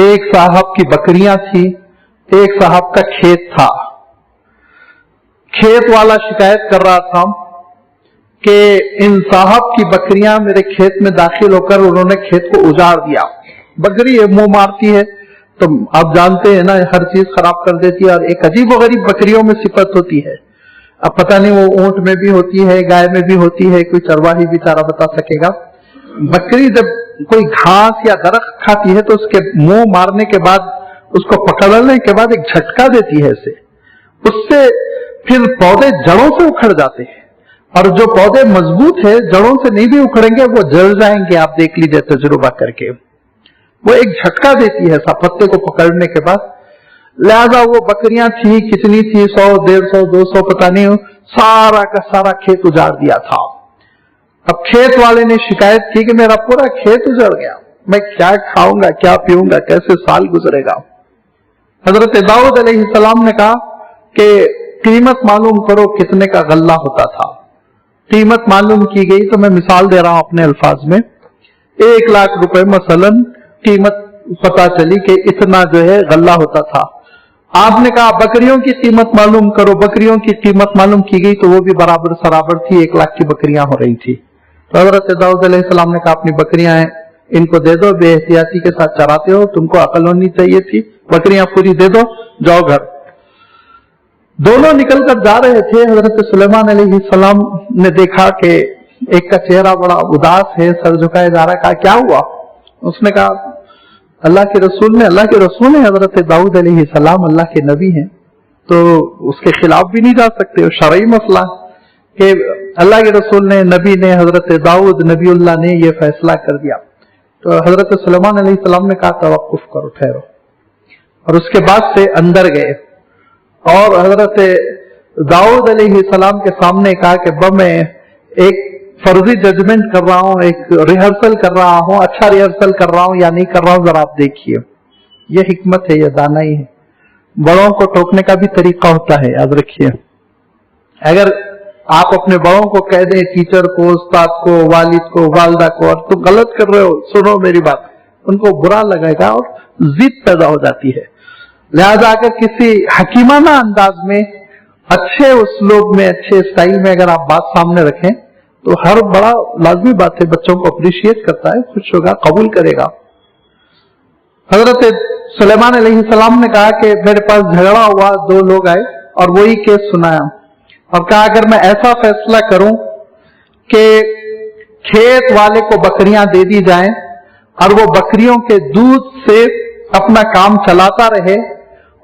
एक साहब की बकरियां थी, एक साहब का खेत था। खेत वाला शिकायत कर रहा था कि इन साहब की बकरियां मेरे खेत में दाखिल होकर उन्होंने खेत को उजाड़ दिया। बकरी है, मुंह मारती है तो आप जानते हैं ना, हर चीज खराब कर देती है। और एक अजीब व गरीब बकरियों में सिफत होती है, अब पता नहीं वो ऊंट में भी होती है, गाय में भी होती है, कोई चरवाही बेचारा बता सकेगा। बकरी जब कोई घास या दरख्त खाती है तो उसके मुंह मारने के बाद, उसको पकड़ने के बाद एक झटका देती है इसे, उससे फिर पौधे जड़ों से उखड़ जाते हैं। और जो पौधे मजबूत है, जड़ों से नहीं भी उखड़ेंगे, वो जल जाएंगे, आप देख लीजिए तजुर्बा करके। वो एक झटका देती है पत्ते को पकड़ने के बाद। लिहाजा वो बकरियां थी, कितनी थी, 100, 150, 200 पता नहीं, सारा का सारा खेत उजाड़ दिया था। अब खेत वाले ने शिकायत की कि मेरा पूरा खेत उजड़ गया, मैं क्या खाऊंगा, क्या पीऊंगा, कैसे साल गुजरेगा। हजरत दाऊद अलैहिस्सलाम ने कहा कि कीमत मालूम करो कितने का गल्ला होता था। कीमत मालूम की गई, तो मैं मिसाल दे रहा हूं अपने अल्फाज में। 1 लाख रुपए मसलन कीमत पता चली कि इतना जो है गल्ला होता था। आपने कहा बकरियों की कीमत मालूम करो, बकरियों की कीमत मालूम की गई तो वो भी बराबर सराबर थी, 1 लाख की बकरियां हो रही थी। तो हजरत दाऊद अलैहिस्सलाम ने कहा अपनी बकरियां हैं, इनको दे दो, बेहतियाती के साथ चराते हो, तुमको अकल होनी चाहिए थी, बकरियां पूरी दे दो, जाओ घर। दोनों निकल कर जा रहे थे। हजरत सुलेमान अलैहिस्सलाम ने देखा कि एक का चेहरा बड़ा उदास है, सर झुकाए जा रहा है। कहा क्या हुआ? उसने कहा अल्लाह के रसूल ने, अल्लाह के रसूल है हजरत दाऊद अलैहिस्सलाम, अल्लाह के नबी हैं, तो उसके खिलाफ भी नहीं जा सकते, शरई मसला कि अल्लाह के रसूल ने, नबी ने, हजरत दाऊद नबीउल्लाह ने ये फैसला कर दिया। तो हजरत सुलेमान अलैहिस्सलाम ने कहा तवक्कुफ करो, ठहरो। और उसके बाद से अंदर गए और हजरत दाऊद अलैहिस्सलाम के सामने कहा कि मैं एक फर्जी जजमेंट कर रहा हूं, एक रिहर्सल कर रहा हूं, अच्छा रिहर्सल कर रहा हूं या नहीं कर रहा हूं, जरा आप देखिए। ये हिकमत है, ये दानाई है। बड़ों को टोकने का भी तरीका होता है, याद रखिए। अगर आप अपने बड़ों को कह दें, टीचर को, उस्ताद को, वालिद को, वालदा को, और तुम गलत कर रहे हो, सुनो मेरी बात, उनको बुरा लगेगा और जिद पैदा हो जाती है। लिहाजा अगर किसी हकीमाना अंदाज में, अच्छे उसलूब में, अच्छे स्टाइल में अगर आप बात सामने रखें तो हर बड़ा लाजमी बात है, बच्चों को अप्रिशिएट करता है, खुश होगा, कबूल करेगा। हजरत सुलेमान अलैहिस्सलाम ने कहा कि मेरे पास झगड़ा हुआ, 2 लोग आए और वही केस सुनाया और कहा अगर मैं ऐसा फैसला करूं कि खेत वाले को बकरियां दे दी जाएं और वो बकरियों के दूध से अपना काम चलाता रहे,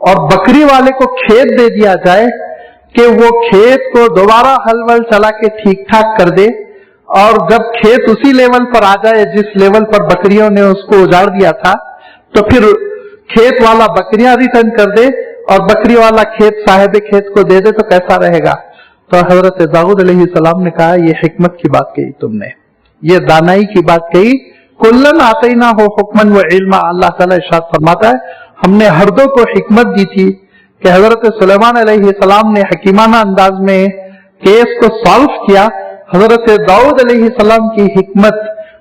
और बकरी वाले को खेत दे दिया जाए कि वो खेत को दोबारा हल वल चला के ठीक ठाक कर दे, और जब खेत उसी लेवल पर आ जाए जिस लेवल पर बकरियों ने उसको उजाड़ दिया था, तो फिर खेत वाला बकरियां रिटर्न कर दे और बकरी वाला खेत साहिब खेत को दे दे, तो कैसा रहेगा? तो हजरत दाऊद अलैहिस्सलाम ने कहा ये हिकमत की बात कही तुमने, ये दानाई की बात कही। कुल्लन आतैना हो हुक्मन व इल्मा, अल्लाह ताला इरशाद फरमाता है हमने हर दो को हिकमत दी थी कि हजरत सुलेमान अलैहिस्सलाम ने हकीमाना अंदाज में केस को सॉल्व किया। हजरत दाऊद अलैहिस्सलाम की हिकमत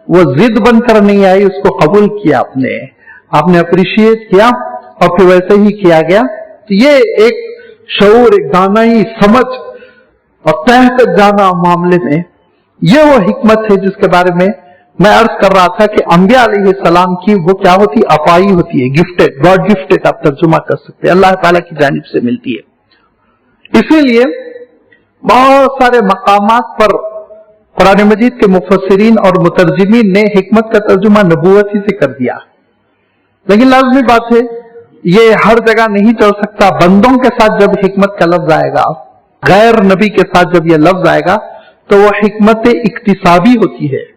वो जिद बनकर नहीं आई, उसको कबूल किया, आपने अप्रिशिएट किया और फिर वैसे ही किया गया। तो ये एक शऊर, एक दानाई, समझ और तह तक जाना मामले में, ये वो हिकमत है जिसके बारे में मैं अर्ज कर रहा था कि अंबिया अलैहिस्सलाम की वो क्या होती, अपाई होती है, गिफ्टेड, गॉड गिफ्टेड आप तर्जुमा कर सकते हैं, अल्लाह ताला की जानिब से मिलती है। इसीलिए बहुत सारे मकामात पर कुरान मजीद के मुफस्सिरीन और मुतर्जिमीन ने हिकमत का तर्जुमा नबूवत ही से कर दिया। लेकिन लाज़मी बात है ये हर जगह नहीं चल सकता। बंदों के साथ जब हिकमत का लफ्ज आएगा, गैर नबी के साथ जब यह लफ्ज आएगा, तो वह हिकमत इक्तिसाबी होती है।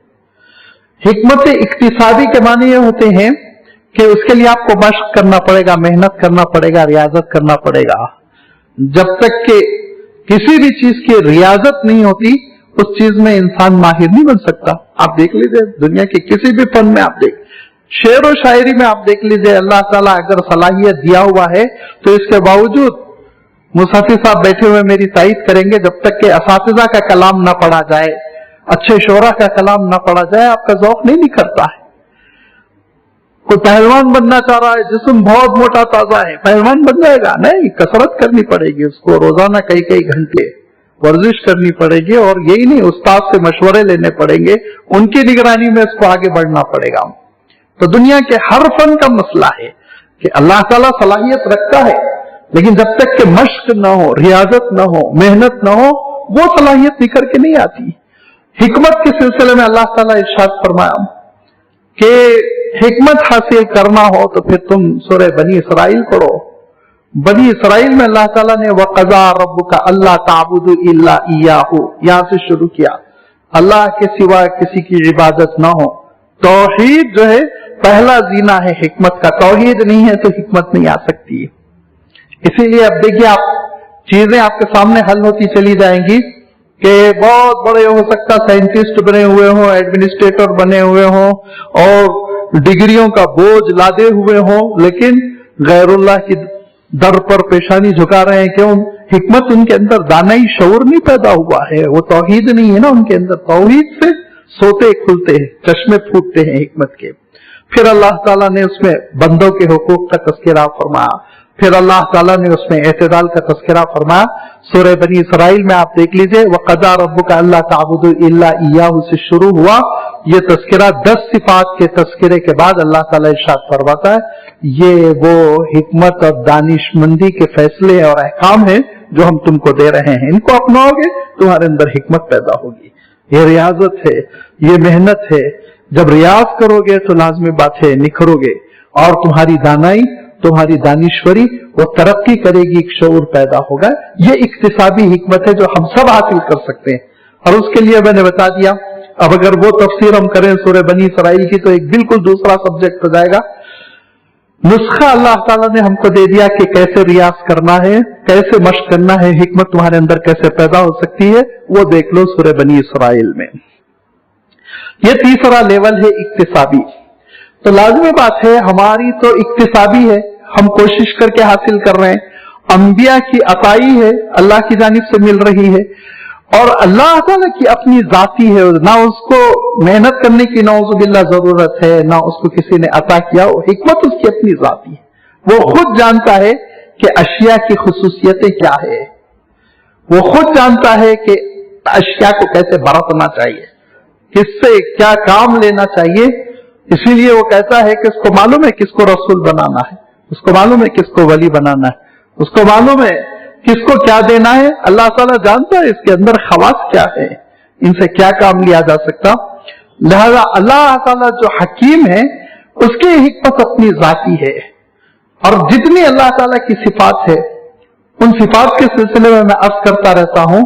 हिकमत इक्तिसाबी के माने ये होते हैं कि उसके लिए आपको मशक करना पड़ेगा, मेहनत करना पड़ेगा, रियाजत करना पड़ेगा। जब तक कि किसी भी चीज की रियाजत नहीं होती उस चीज में इंसान माहिर नहीं बन सकता। आप देख लीजिए दुनिया के किसी भी फन में, आप देख, शेर और शायरी में आप देख लीजिए, अल्लाह ताला अगर सलाहियत दिया हुआ है तो इसके बावजूद मुसाफिर साहब बैठे हुए मेरी तारीफ करेंगे, जब तक कि असातिज़ा का कलाम ना पढ़ा जाए, अच्छे शोरा का कलाम ना पढ़ा जाए, आपका ज़ौक़ नहीं निखरता है। कोई पहलवान बनना चाह रहा है, जिस्म बहुत मोटा ताजा है, पहलवान बन जाएगा? नहीं, कसरत करनी पड़ेगी उसको, रोजाना कई कई घंटे वर्जिश करनी पड़ेगी, और यही नहीं, उस्ताद से मशवरे लेने पड़ेंगे, उनकी निगरानी में इसको आगे बढ़ना पड़ेगा। तो दुनिया के हर फन का मसला है कि अल्लाह ताला सलाहियत रखता है, लेकिन जब तक कि मश्क न हो, रियाजत न हो, मेहनत न हो, वो सलाहियत निकल के नहीं आती। हिकमत के सिलसिले में अल्लाह ताला इरशाद फरमाया कि हिकमत हासिल करना हो तो फिर तुम सूरह बनी इसराइल पढ़ो। बनी इसराइल में अल्लाह ताला ने वक़ज़ा रब्बुका अल्ला ताबुदू इल्ला इय्याहु, यहां से शुरू किया, अल्लाह के सिवा किसी की इबादत ना हो। तौहीद जो है पहला जीना है हिकमत का, तौहीद नहीं है तो हिकमत नहीं आ सकती। इसीलिए अब देखिए, आप चीजें आपके सामने हल होती चली जाएंगी कि बहुत बड़े हो सकता साइंटिस्ट बने हुए हों, एडमिनिस्ट्रेटर बने हुए हों और डिग्रियों का बोझ लादे हुए हों, लेकिन गैरुल्लाह की दर पर पेशानी झुका रहे हैं। क्यों? हिकमत उनके अंदर दानाई शऊर नहीं पैदा हुआ है, वो तौहीद नहीं है ना उनके अंदर। तौहीद से सोते खुलते हैं, चश्मे फूटते हैं हिकमत के। फिर अल्लाह ताला ने उसमें बंदों के हुकूक का तज़किरा फरमाया, फिर अल्लाह ताला ने उसमें एतदाल का तज़किरा फरमाया। सूरह बनी इसराइल में आप देख लीजिए, वक़ज़ा रब्बुका अल्ला ताबुदू इल्ला इय्याहु से शुरू हुआ ये तज़किरा। 10 सिफात के तज़किरे के बाद अल्लाह ताला इरशाद फरमाता है, ये वो हिकमत और दानिशमंदी के फैसले और अहकाम है जो हम तुमको दे रहे हैं, इनको अपनाओगे तुम्हारे अंदर हिकमत पैदा होगी। ये रियाजत है, ये मेहनत है। जब रियाज करोगे तो लाजमी बात है निखरोगे, और तुम्हारी दानाई, तुम्हारी दानिश्वरी वो तरक्की करेगी, एक शऊर पैदा होगा। ये इक्तिसाबी हिकमत है जो हम सब हासिल कर सकते हैं, और उसके लिए मैंने बता दिया। अब अगर वो तफसीर हम करें सूरह बनी इसराइल की तो एक बिल्कुल दूसरा सब्जेक्ट हो जाएगा। नुस्खा अल्लाह ताला ने हमको दे दिया कि कैसे रियाज करना है, कैसे मश्क करना है, हिकमत तुम्हारे अंदर कैसे पैदा हो सकती है, वो देख लो सूरह बनी इसराइल में। ये तीसरा लेवल है इक्तिसाबी। तो लाजमी बात है हमारी तो इक्तिसाबी है, हम कोशिश करके हासिल कर रहे हैं, अंबिया की अताई है, अल्लाह की जानिब से मिल रही है, और अल्लाह ताला की अपनी जाती है, ना उसको मेहनत करने की नौजुबिल्लाह जरूरत है, ना उसको किसी ने अता किया, हिकमत उसकी अपनी जाती है। वो खुद जानता है कि अशिया की खुसूसियतें क्या है, वो खुद जानता है कि अशिया को कैसे बरतना चाहिए, किससे क्या काम लेना चाहिए। इसीलिए वो कहता है कि उसको मालूम है किसको रसूल बनाना है, उसको मालूम है किसको वली बनाना है, उसको मालूम है किसको क्या देना है। अल्लाह ताला जानता है इसके अंदर खवास क्या है, इनसे क्या काम लिया जा सकता। लिहाजा अल्लाह ताला जो हकीम है उसकी हिकमत अपनी जाती है, और जितनी अल्लाह ताला की सिफात है उन सिफात के सिलसिले में मैं अर्ज करता रहता हूं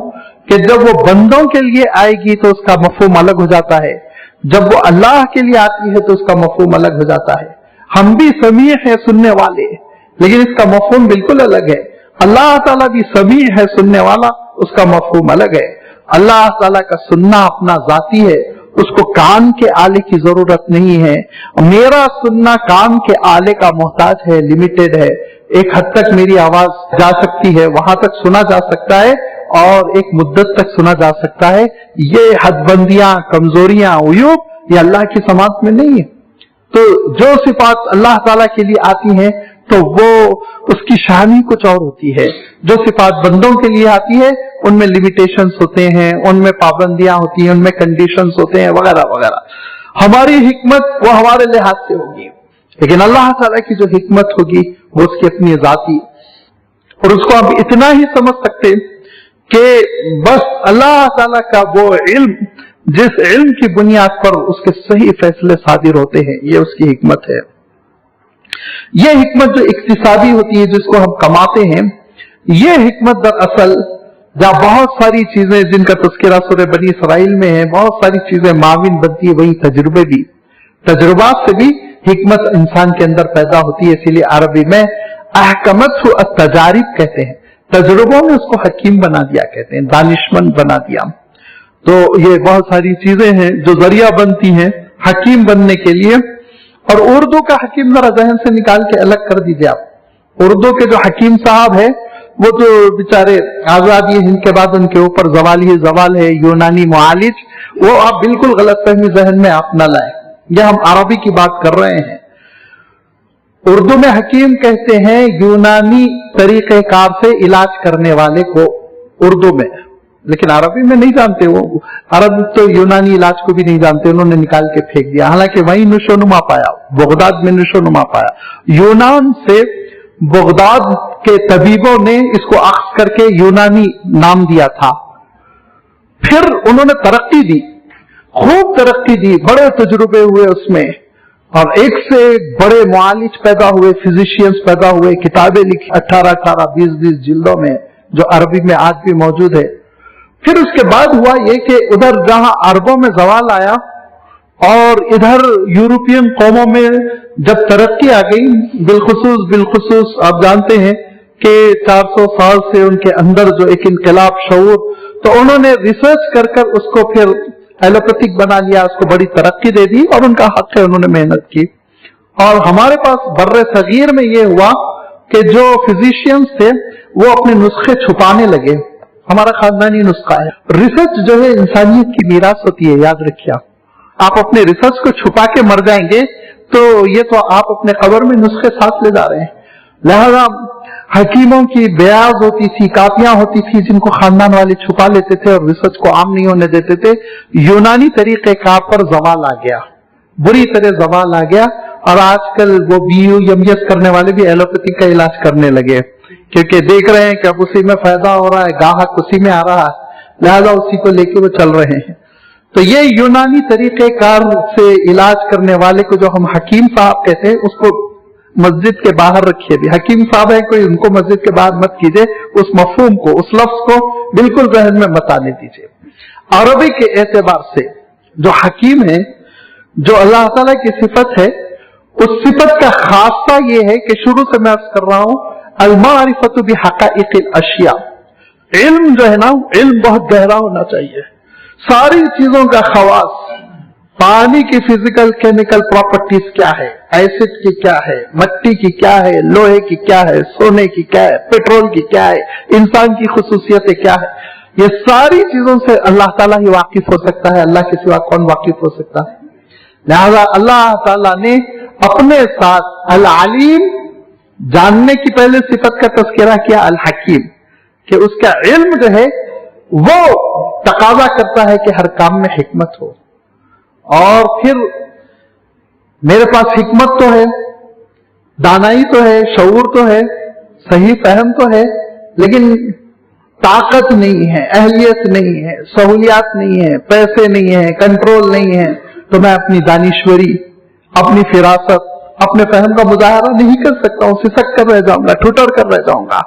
कि जब वो बंदों के लिए आएगी तो उसका मफहूम अलग हो जाता है, जब वो अल्लाह के लिए आती है तो उसका मफहूम अलग हो जाता है। हम भी समीअ है सुनने वाले, लेकिन इसका मफहूम बिल्कुल अलग है। अल्लाह ताला भी समीअ है सुनने वाला, उसका मफहूम अलग है। अल्लाह ताला का सुनना अपना जाती है, उसको कान के आले की जरूरत नहीं है। मेरा सुनना कान के आले का मोहताज है, लिमिटेड है। एक हद तक मेरी आवाज जा सकती है, वहां तक सुना जा सकता है, और एक मुद्दत तक सुना जा सकता है। ये हदबंदियां, कमजोरियां, उयूब ये अल्लाह की समात में नहीं है। तो जो सिफात अल्लाह ताला के लिए आती हैं तो वो उसकी शानी कुछ और होती है। जो सिफात बंदों के लिए आती है उनमें लिमिटेशंस होते हैं, उनमें पाबंदियां होती हैं, उनमें कंडीशंस होते हैं, वगैरह वगैरह। हमारी हिकमत वो हमारे लिहाज से होगी, लेकिन अल्लाह ताला की जो हिकमत होगी वो उसकी अपनी जाती, और उसको आप इतना ही समझ सकते हैं कि बस अल्लाह ताला का वो इल्म, जिस इल्म की बुनियाद पर उसके सही फैसले सादिर होते हैं, ये उसकी हिकमत है। ये हिकमत जो इक्तिसाबी होती है, जिसको हम कमाते हैं, ये हिकमत दरअसल जहां बहुत सारी चीजें जिनका तज़किरा सूरह बनी इसराइल में है, बहुत सारी चीजें माविन बनती है, वही तजुर्बे भी, तजुर्बात से भी हिकमत इंसान के अंदर पैदा होती है। इसीलिए अरबी में अहकमत तजारिब कहते हैं, तजुर्बों ने उसको हकीम बना दिया कहते हैं, दानिशमंद बना दिया। तो ये बहुत सारी चीजें हैं जो जरिया बनती हैं हकीम बनने के लिए। और उर्दू का हकीम जरा जहन से निकाल के अलग कर दीजिए आप। उर्दू के जो हकीम साहब है वो तो बेचारे आजादी हिंद के बाद उनके ऊपर जवाल है, यूनानी मुआलिज, वो आप बिल्कुल गलत फहमी जहन में आप न लाए। ये हम अरबी की बात कर रहे हैं। اردو میں حکیم کہتے ہیں یونانی طریقہ کار سے علاج کرنے والے کو اردو میں، لیکن عربی میں نہیں جانتے وہ، عرب تو یونانی علاج کو بھی نہیں جانتے، انہوں نے نکال کے پھینک دیا، حالانکہ وہی نشو نما پایا، بغداد میں نشو نما پایا۔ یونان سے بغداد کے طبیبوں نے اس کو اخذ کر کے یونانی نام دیا تھا، پھر انہوں نے ترقی دی، خوب ترقی دی، بڑے تجربے ہوئے اس میں، اور ایک سے بڑے معالج پیدا ہوئے، فزیشینز پیدا ہوئے، کتابیں لکھی 18 20 جلدوں میں جو عربی میں آج بھی موجود ہے۔ پھر اس کے بعد ہوا یہ کہ ادھر جہاں عربوں میں زوال آیا اور ادھر یورپین قوموں میں جب ترقی آ گئی، بالخصوص آپ جانتے ہیں کہ 400 سال سے ان کے اندر جو ایک انقلاب شعور، تو انہوں نے ریسرچ کر کر اس کو پھر ایلوپیتھک بنا لیا، اس کو بڑی ترقی دے دی، اور ان کا حق ہے، انہوں نے محنت کی۔ اور ہمارے پاس بر صغیر میں یہ ہوا کہ جو فزیشینز تھے وہ اپنے نسخے چھپانے لگے، ہمارا خاندانی نسخہ ہے۔ ریسرچ جو ہے انسانیت کی میراث ہوتی ہے، یاد رکھیے، آپ اپنے ریسرچ کو چھپا کے مر جائیں گے تو یہ تو آپ اپنے قبر میں نسخے ساتھ لے جا رہے ہیں۔ لہذا حکیموں کی بیاض ہوتی تھی، کاپیاں ہوتی تھی جن کو خاندان والے چھپا لیتے تھے اور ریسرچ کو عام نہیں ہونے دیتے تھے۔ یونانی طریقہ کار پر زوال آ گیا، بری طرح زوال آ گیا، اور آج کل وہ BUMS کرنے والے بھی ایلوپیتھی کا علاج کرنے لگے، کیونکہ دیکھ رہے ہیں کہ اب اسی میں فائدہ ہو رہا ہے، گاہک اسی میں آ رہا ہے، لہذا اسی کو لے کے وہ چل رہے ہیں۔ تو یہ یونانی طریقہ کار سے علاج کرنے والے کو جو ہم حکیم صاحب کہتے ہیں، اس کو مسجد کے باہر رکھیے بھی، حکیم صاحب ہے کوئی، ان کو مسجد کے باہر مت کیجیے، اس مفہوم کو، اس لفظ کو بالکل ذہن میں مت آنے دیجیے۔ عربی کے اعتبار سے جو حکیم ہے، جو اللہ تعالیٰ کی صفت ہے، اس صفت کا خاصہ یہ ہے کہ شروع سے میں عرض کر رہا ہوں، المعرفت بحقائق الاشیاء، علم جو ہے نا، علم بہت گہرا ہونا چاہیے، ساری چیزوں کا خواص، پانی کی فزیکل کیمیکل پراپرٹیز کیا ہے، ایسڈ کی کیا ہے، مٹی کی کیا ہے، لوہے کی کیا ہے، سونے کی کیا ہے، پیٹرول کی کیا ہے، انسان کی خصوصیتیں کیا ہے، یہ ساری چیزوں سے اللہ تعالیٰ ہی واقف ہو سکتا ہے، اللہ کے سوا کون واقف ہو سکتا ہے؟ لہذا اللہ تعالیٰ نے اپنے ساتھ العلیم، جاننے کی پہلے صفت کا تذکرہ کیا، الحکیم، کہ اس کا علم جو ہے وہ تقاضا کرتا ہے کہ ہر کام میں حکمت ہو، اور پھر میرے پاس حکمت تو ہے، دانائی تو ہے، شعور تو ہے، صحیح فہم تو ہے، لیکن طاقت نہیں ہے، اہلیت نہیں ہے، سہولیات نہیں ہے، پیسے نہیں ہیں، کنٹرول نہیں ہے، تو میں اپنی دانشوری، اپنی فراست، اپنے فہم کا مظاہرہ نہیں کر سکتا ہوں، سسک کر رہ جاؤں گا، ٹھٹر کر رہ جاؤں گا۔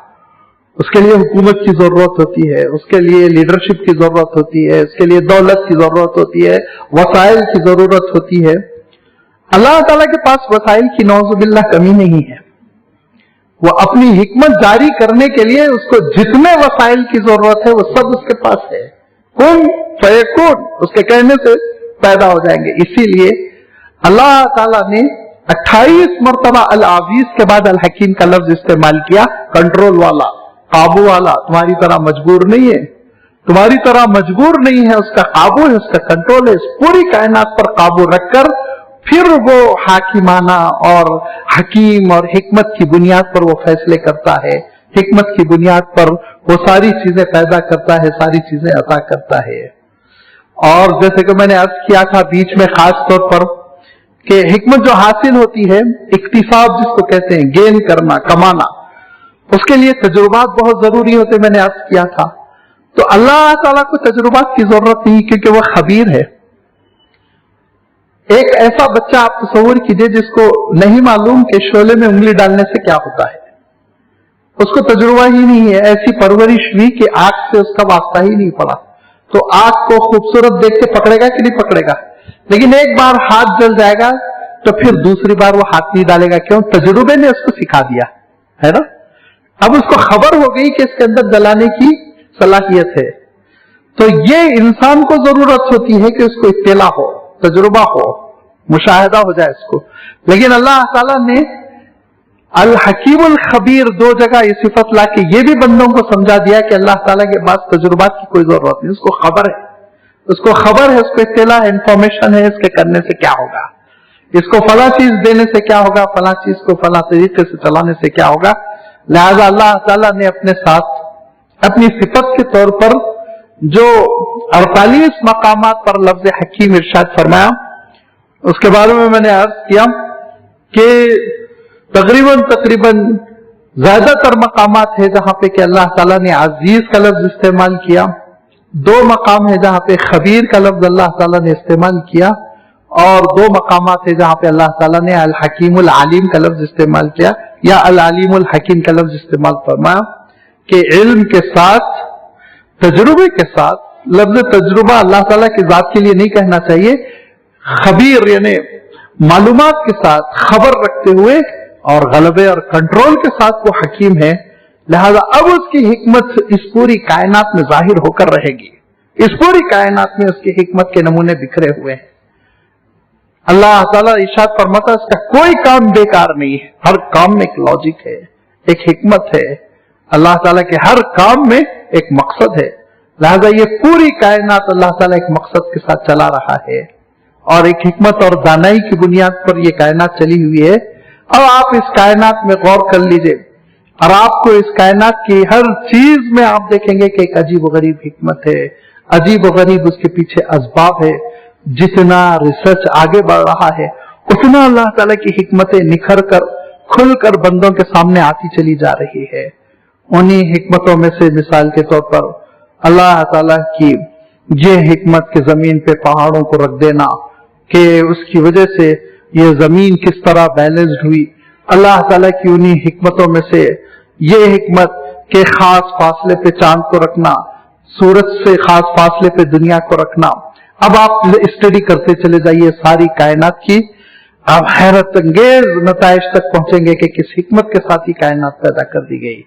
اس کے لیے حکومت کی ضرورت ہوتی ہے، اس کے لیے لیڈرشپ کی ضرورت ہوتی ہے، اس کے لیے دولت کی ضرورت ہوتی ہے، وسائل کی ضرورت ہوتی ہے۔ اللہ تعالیٰ کے پاس وسائل کی نعوذ باللہ کمی نہیں ہے، وہ اپنی حکمت جاری کرنے کے لیے اس کو جتنے وسائل کی ضرورت ہے وہ سب اس کے پاس ہے، کن فیکون، اس کے کہنے سے پیدا ہو جائیں گے۔ اسی لیے اللہ تعالیٰ نے 28 مرتبہ العزیز کے بعد الحکیم کا لفظ استعمال کیا، کنٹرول والا، قابو والا، تمہاری طرح مجبور نہیں ہے، تمہاری طرح مجبور نہیں ہے، اس کا قابو ہے، اس کا کنٹرول ہے، اس پوری کائنات پر قابو رکھ کر پھر وہ حاکمانہ اور حکیم اور حکمت کی بنیاد پر وہ فیصلے کرتا ہے، حکمت کی بنیاد پر وہ ساری چیزیں پیدا کرتا ہے، ساری چیزیں عطا کرتا ہے۔ اور جیسے کہ میں نے عرض کیا تھا بیچ میں خاص طور پر کہ حکمت جو حاصل ہوتی ہے، اکتساب جس کو کہتے ہیں، گین کرنا، کمانا، اس کے لیے تجربات بہت ضروری ہوتے، میں نے عرض کیا تھا۔ تو اللہ تعالیٰ کو تجربات کی ضرورت نہیں، کیونکہ وہ خبیر ہے۔ ایک ایسا بچہ آپ تصور کیجئے جس کو نہیں معلوم کہ شعلے میں انگلی ڈالنے سے کیا ہوتا ہے، اس کو تجربہ ہی نہیں ہے، ایسی پرورش ہوئی کہ آگ سے اس کا واسطہ ہی نہیں پڑا، تو آگ کو خوبصورت دیکھ کے پکڑے گا کہ نہیں پکڑے گا؟ لیکن ایک بار ہاتھ جل جائے گا تو پھر دوسری بار وہ ہاتھ نہیں ڈالے گا، کیوں؟ تجربے نے اس کو سکھا دیا ہے نا۔ اب اس کو خبر ہو گئی کہ اس کے اندر جلانے کی صلاحیت ہے۔ تو یہ انسان کو ضرورت ہوتی ہے کہ اس کو اطلاع ہو، تجربہ ہو، مشاہدہ ہو جائے اس کو۔ لیکن اللہ تعالیٰ نے الحکیم الخبیر دو جگہ یہ صفت لا کے یہ بھی بندوں کو سمجھا دیا کہ اللہ تعالیٰ کے پاس تجربات کی کوئی ضرورت نہیں، اس کو خبر ہے، اس کو خبر ہے، اس کو اطلاع ہے، انفارمیشن ہے اس کے کرنے سے کیا ہوگا۔ इसको फला चीज देने से क्या होगा, फला चीज को फला तरीके से चलाने से क्या होगा। लिहाजा अल्लाह ताला ने अपने साथ अपनी सिफत के तौर पर जो 48 मकामात पर लफ्ज हकीम इरशाद फरमाया, उसके बारे में मैंने अर्ज किया कि तकरीबन ज्यादातर मकामात है जहां पे कि अल्लाह ताला ने अजीज का लफ्ज इस्तेमाल किया। 2 मकाम है जहां पे खबीर का लफ्ज अल्लाह ताला ने इस्तेमाल किया, और 2 मकामात है जहां पे अल्लाह ताला ने अल हकीमुल आलिम का लफ्ज इस्तेमाल किया या अल आलिमुल हकीम का लफ्ज इस्तेमाल फरमाया कि इल्म के साथ, तजुर्बे के साथ, लफ्ज तजुर्बा अल्लाह ताला की जात के लिए नहीं कहना चाहिए, खबीर यानी मालूमात के साथ खबर रखते हुए और गलबे और कंट्रोल के साथ वो हकीम है। लिहाजा अब उसकी हिकमत इस पूरी कायनात में जाहिर होकर रहेगी। इस पूरी कायनात में उसकी हिकमत के नमूने बिखरे हुए हैं। अल्लाह ताला इरशाद फरमाता है इसका कोई काम बेकार नहीं है, हर काम में एक लॉजिक है, एक हिकमत है। अल्लाह ताला के हर काम में एक मकसद है। लिहाजा ये पूरी कायनात अल्लाह ताला एक मकसद के साथ चला रहा है और एक हिकमत और दानाई की बुनियाद पर यह कायनात चली हुई है। अब आप इस कायनात में गौर कर लीजिए और आपको इस कायनात की हर चीज में आप देखेंगे कि एक अजीब व गरीब हिकमत है, अजीब व गरीब उसके पीछे असबाब है। जितना रिसर्च आगे बढ़ रहा है उतना अल्लाह ताला की हिकमतें निखर कर खुलकर बंदों के सामने आती चली जा रही है। उन्हीं हिकमतों में से मिसाल के तौर पर अल्लाह ताला की ये हिकमत के जमीन पे पहाड़ों को रख देना कि उसकी वजह से ये जमीन किस तरह बैलेंस्ड हुई। अल्लाह ताला की उन्हीं हिकमतों में से ये हिकमत के खास फासले पे चांद को रखना, सूरज से खास फासले पे दुनिया को रखना। अब आप स्टडी करते चले जाइए सारी कायनात की, आप हैरत अंगेज नताइज तक पहुंचेंगे कि किस हिकमत के साथ ही कायनात पैदा कर दी गई।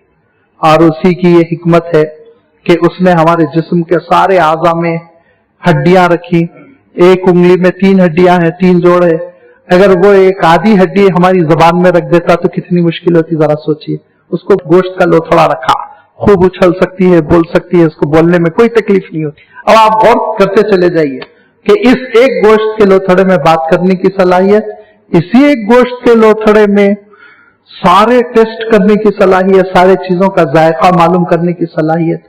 और उसी की ये हिकमत है कि उसने हमारे जिस्म के सारे आज़ा में हड्डियां रखी। एक उंगली में 3 हड्डियां हैं, 3 जोड़ है। अगर वो एक आधी हड्डी हमारी जबान में रख देता तो कितनी मुश्किल होती, जरा सोचिए। उसको गोश्त का लोथड़ा रखा, खूब उछल सकती है, बोल सकती है, उसको बोलने में कोई तकलीफ नहीं होती। अब आप गौर करते चले जाइए कि इस एक गोश्त के लोथड़े में बात करने की सलाहियत, इसी एक गोश्त के लोथड़े में सारे टेस्ट करने की सलाहियत, सारे चीजों का जायका मालूम करने की सलाहियत।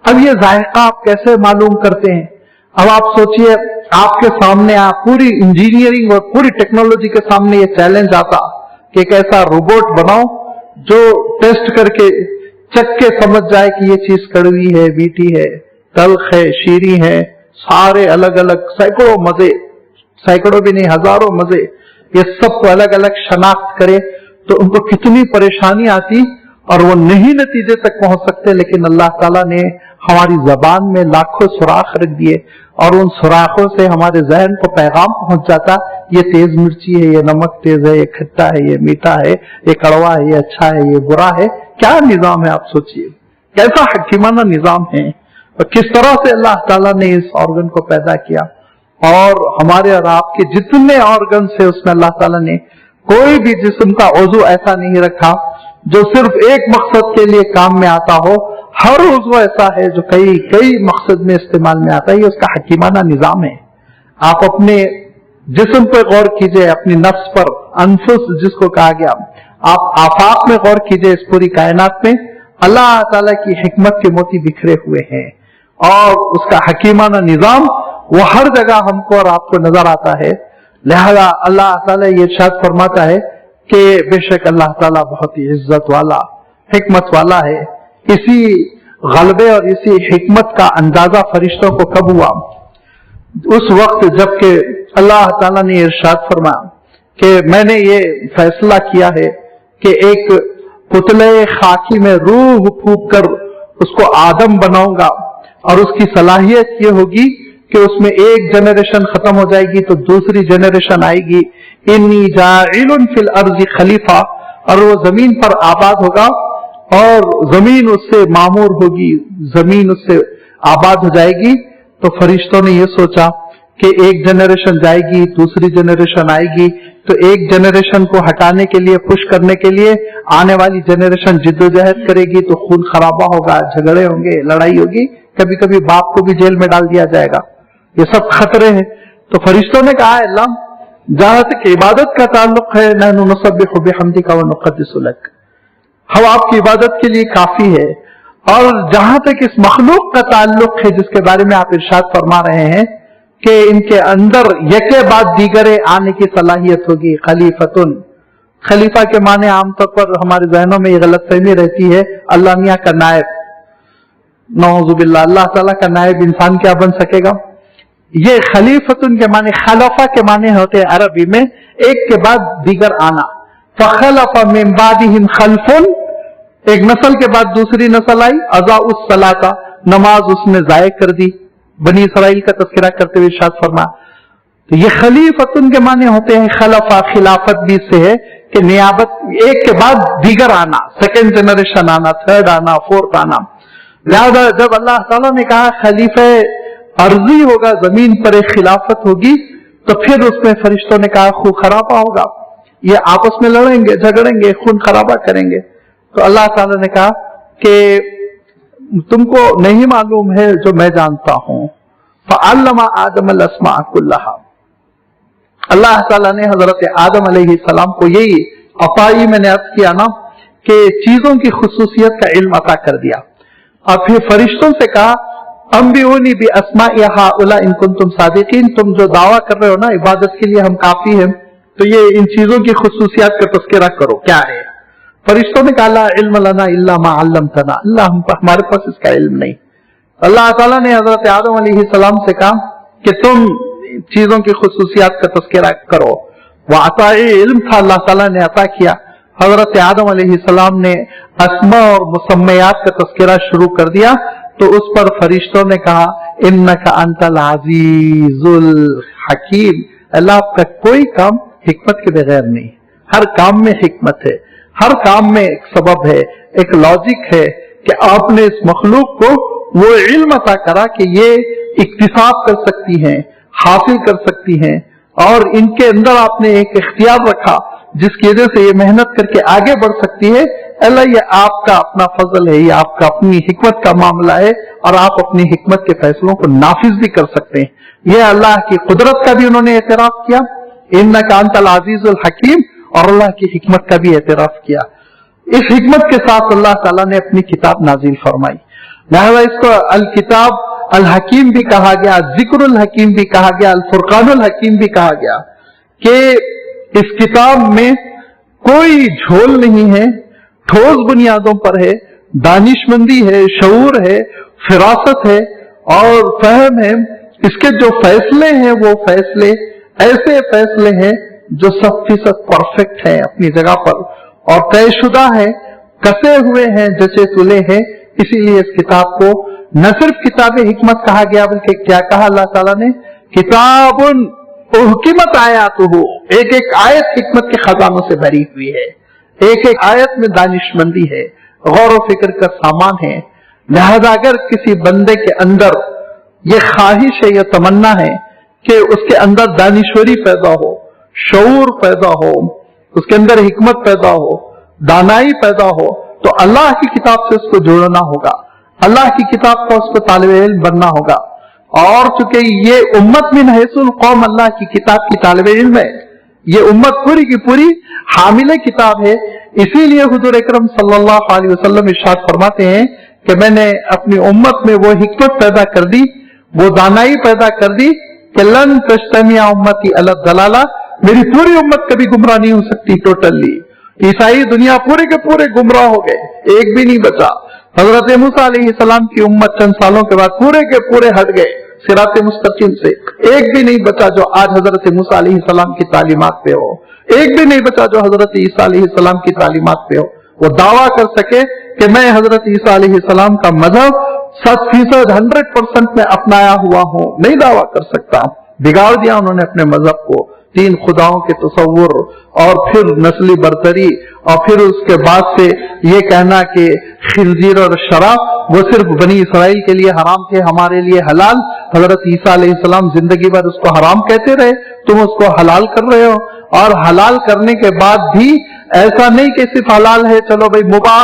अब ये जायका आप कैसे मालूम करते हैं? अब आप सोचिए, आपके सामने आप पूरी इंजीनियरिंग और पूरी टेक्नोलॉजी के सामने ये चैलेंज आता कि एक ऐसा रोबोट बनाओ जो टेस्ट करके चख के समझ जाए कि ये चीज कड़वी है, मीठी है, तल्ख है, शीरी है, सारे अलग अलग सैकड़ों मजे, सैकड़ों भी नहीं हजारों मजे, ये सबको अलग अलग शनाख्त करे तो उनको कितनी परेशानी आती और वो नहीं नतीजे तक पहुंच सकते। लेकिन अल्लाह ताला ने हमारी जबान में लाखों सुराख रख दिए और उन सुराखों से हमारे जहन को पैगाम पहुंच जाता, ये तेज मिर्ची है, ये नमक तेज है, ये खट्टा है, ये मीठा है, ये कड़वा है, ये अच्छा है, ये बुरा है। क्या निजाम है आप सोचिए, कैसा हकीमाना निजाम है और किस तरह से अल्लाह ताला ने इस ऑर्गन को पैदा किया। और हमारे और आपके जितने ऑर्गन है उसमें अल्लाह ताला ने कोई भी जिस्म का उज़्व ऐसा नहीं रखा जो सिर्फ एक मकसद के लिए काम में आता हो। हर उज़्व ऐसा है जो कई कई मकसद में इस्तेमाल में आता है। ये उसका हकीमाना निजाम है। आप अपने जिस्म पर गौर कीजिए, अपनी नफ्स पर, अनफुस जिसको कहा गया, आप आफाक में गौर कीजिए। इस पूरी कायनात में अल्लाह ताला की हिकमत के मोती बिखरे हुए हैं और उसका हकीमाना निजाम वो हर जगह हमको और आपको नजर आता है। लिहाजा अल्लाह ताला ये इरशाद फरमाता है कि बेशक अल्लाह ताला बहुत ही इज्जत वाला, हिकमत वाला है। इसी गलबे और इसी हिकमत का अंदाजा फरिश्तों को कब हुआ? उस वक्त जबकि अल्लाह ताला ने इरशाद फरमाया कि मैंने ये फैसला किया है कि एक पुतले खाकी में रूह फूंक कर उसको आदम बनाऊंगा और उसकी सलाहियत ये होगी कि उसमें एक जनरेशन खत्म हो जाएगी तो दूसरी जनरेशन आएगी। इन्नी जाइलुन फिल अर्ज़ि खलीफा, और वो जमीन पर आबाद होगा और जमीन उससे मामूर होगी, जमीन उससे आबाद हो जाएगी। तो फरिश्तों ने ये सोचा कि एक जनरेशन जाएगी, दूसरी जनरेशन आएगी, तो एक जनरेशन को हटाने के लिए, पुश करने के लिए आने वाली जनरेशन जिद्दोजहद करेगी तो खून खराबा होगा, झगड़े होंगे, लड़ाई होगी, कभी कभी बाप को भी जेल में डाल दिया जाएगा। ये सब खतरे हैं। तो फरिश्तों ने कहा अल्लाह जहां तक इबादत का ताल्लुक है, नहनु नुसब्बिहु बिहम्दिका व नुक़द्दिसु लक, हम आपकी इबादत के लिए काफी है। और जहां तक इस मखलूक का ताल्लुक है जिसके बारे में आप इरशाद फरमा रहे हैं कि इनके अंदर यके बाद दीगरे आने की सलाहियत होगी, खलीफतुन, खलीफा के माने आमतौर पर हमारे जहनों में ये गलतफहमी रहती है अल्लाह मियां का नायब, नौजुबिल्लाह, अल्लाह ताला का नायब इंसान क्या बन सकेगा। ये खलीफतुन के माने, खलफा के माने होते हैं अरबी में एक के बाद दीगर आना। फखलफ मिन बादिहिम खल्फुन, एक नस्ल के बाद दूसरी नस्ल आई, अज़ाउस सलाता, नमाज उसने जाये कर दी। बनी इसराइल का तज़किरा करते हुए इरशाद फरमा, तो ये खलीफतुन के माने होते हैं खलफा, खिलाफत भी से है कि नियाबत, एक के बाद दीगर आना, सेकेंड जनरेशन आना, थर्ड आना, फोर्थ आना। लिहाजा जब अल्लाह ताला ने कहा खलीफे अर्जी होगा, जमीन पर एक खिलाफत होगी, तो फिर उसमें फरिश्तों ने कहा खून खराबा होगा, ये आपस में लड़ेंगे, झगड़ेंगे, खून खराबा करेंगे। तो अल्लाह ताला ने कहा कि तुमको नहीं मालूम है जो मैं जानता हूं। फअल्लमा आदम अल अस्मा कुल्लहा, अल्लाह ताला ने हजरत आदम अलैहिस्सलाम को यही अताई, मैंने अर्ज किया ना कि चीजों की खुसूसियत का इल्म अता कर दिया। और फिर फरिश्तों से कहा अंबिऊनी बि अस्माइ हाउला इन कुंतुम सादिकीन, तुम जो दावा कर रहे हो ना इबादत के लिए हम काफी हैं, तो ये इन चीजों की खुसूसियत का तज़किरा करो, क्या है। फरिश्तों ने कहा ला इल्म लना इल्ला मा अल्लमतना, अल्लाह हमारे पास इसका इल्म नहीं। अल्लाह ताला ने हजरत आदम अलैहिस्सलाम से कहा कि तुम चीजों की खुसूसियत का तज़किरा करो। वह अताए इल्म था, अल्लाह ताला ने अता किया। हजरत आदम अलैहिस्सलाम ने अस्मा और मुसम्मयात का तज़किरा शुरू कर दिया, तो उस पर फरिश्तों ने कहा इन्नका अंतल अजीजुल हकीम, अल्लाह का कोई काम हिकमत के बगैर नहीं, हर काम में हिकमत है, हर काम में एक सबब है, एक लॉजिक है कि आपने इस मखलूक को वो इल्म अता करा कि ये इक्तिसाब कर सकती हैं, हासिल कर सकती हैं, और इनके अंदर आपने एक इख्तियार रखा जिसकी वजह से ये मेहनत करके आगे बढ़ सकती है। अल्लाह ये आपका अपना फजल है, ये आपका अपनी हिकमत का मामला है, और आप अपनी हिकमत के फैसलों को नाफिज भी कर सकते हैं। यह अल्लाह की कुदरत का भी उन्होंने एतराफ किया, इन्नका अंतल अजीजुल हकीम, और अल्लाह की हिकमत का भी एतराफ किया। इस हिकमत के साथ अल्लाह ताला ने अपनी किताब नाजिल फरमाई, लिहाजा इसको अल किताब अल हकीम भी कहा गया, जिक्रुल हकीम भी कहा गया, अल फुरकानुल हकीम भी कहा गया कि इस किताब में कोई झोल नहीं है, ठोस बुनियादों पर है, दानिशमंदी है, शऊर है, फिरासत है और फहम है। इसके जो फैसले हैं वो फैसले ऐसे फैसले हैं जो 100% परफेक्ट है अपनी जगह पर, और तयशुदा है, कसे हुए हैं, जचे तुले हैं। इसीलिए इस किताब को न सिर्फ किताब हिकमत कहा गया, बल्कि क्या कहा अल्लाह ताला ने, किताबुन हुकिमत आयातुहु, एक एक आयत हिकमत के खजानों से भरी हुई है, एक एक आयत में दानिशमंदी है, गौर व फिक्र का सामान है। लिहाजा अगर किसी बंदे के अंदर ये ख्वाहिश है, यह तमन्ना है कि उसके अंदर दानिश्वरी पैदा हो, शऊर पैदा हो, उसके अंदर हिकमत पैदा हो, दानाई पैदा हो, तो अल्लाह की किताब से उसको जोड़ना होगा, अल्लाह की किताब का उसको तालिब इल्म बनना होगा। और चूंकि ये उम्मत मिन हैसुल कौम अल्लाह की किताब की तालिब इल्म है, ये उम्मत पूरी की पूरी हामिले किताब है, इसीलिए हुजूर अकरम सल्लल्लाहु अलैहि वसल्लम इरशाद फरमाते हैं कि मैंने अपनी उम्मत में वो हिकमत पैदा कर दी, वो दानाई पैदा कर दी कि लन तज्तमिया उम्मती अला दलाला, मेरी पूरी उम्मत कभी गुमराह नहीं हो सकती टोटली। ईसाई दुनिया पूरे के पूरे गुमराह हो गए, एक भी नहीं बचा। हजरत मूसा अलैहिस्सलाम की उम्मत चंद सालों के बाद पूरे के पूरे हट गए सिराते मुस्तकीम से, एक भी नहीं बचा जो आज हजरत मूसा अलैहिस्सलाम की तालीमात पे हो, एक भी नहीं बचा जो हजरत ईसा अलैहिस्सलाम की तालीमात पे हो। वो दावा कर सके कि मैं हजरत ईसा अलैहिस्सलाम का मजहब 100% 100% में अपनाया हुआ हूं, नहीं दावा कर सकता। बिगाड़ दिया उन्होंने अपने मजहब को, 3 खुदाओं के तसव्वुर, और फिर नस्ली बरतरी, और फिर उसके बाद से ये कहना कि खिंजीर और शराब वो सिर्फ बनी इसराइल के लिए हराम थे, हमारे लिए हलाल। हजरत ईसा अलैहिस्सलाम जिंदगी भर उसको हराम कहते रहे, तुम उसको हलाल कर रहे हो। और हलाल करने के बाद भी ऐसा नहीं कि सिर्फ हलाल है, चलो भाई मुबाह,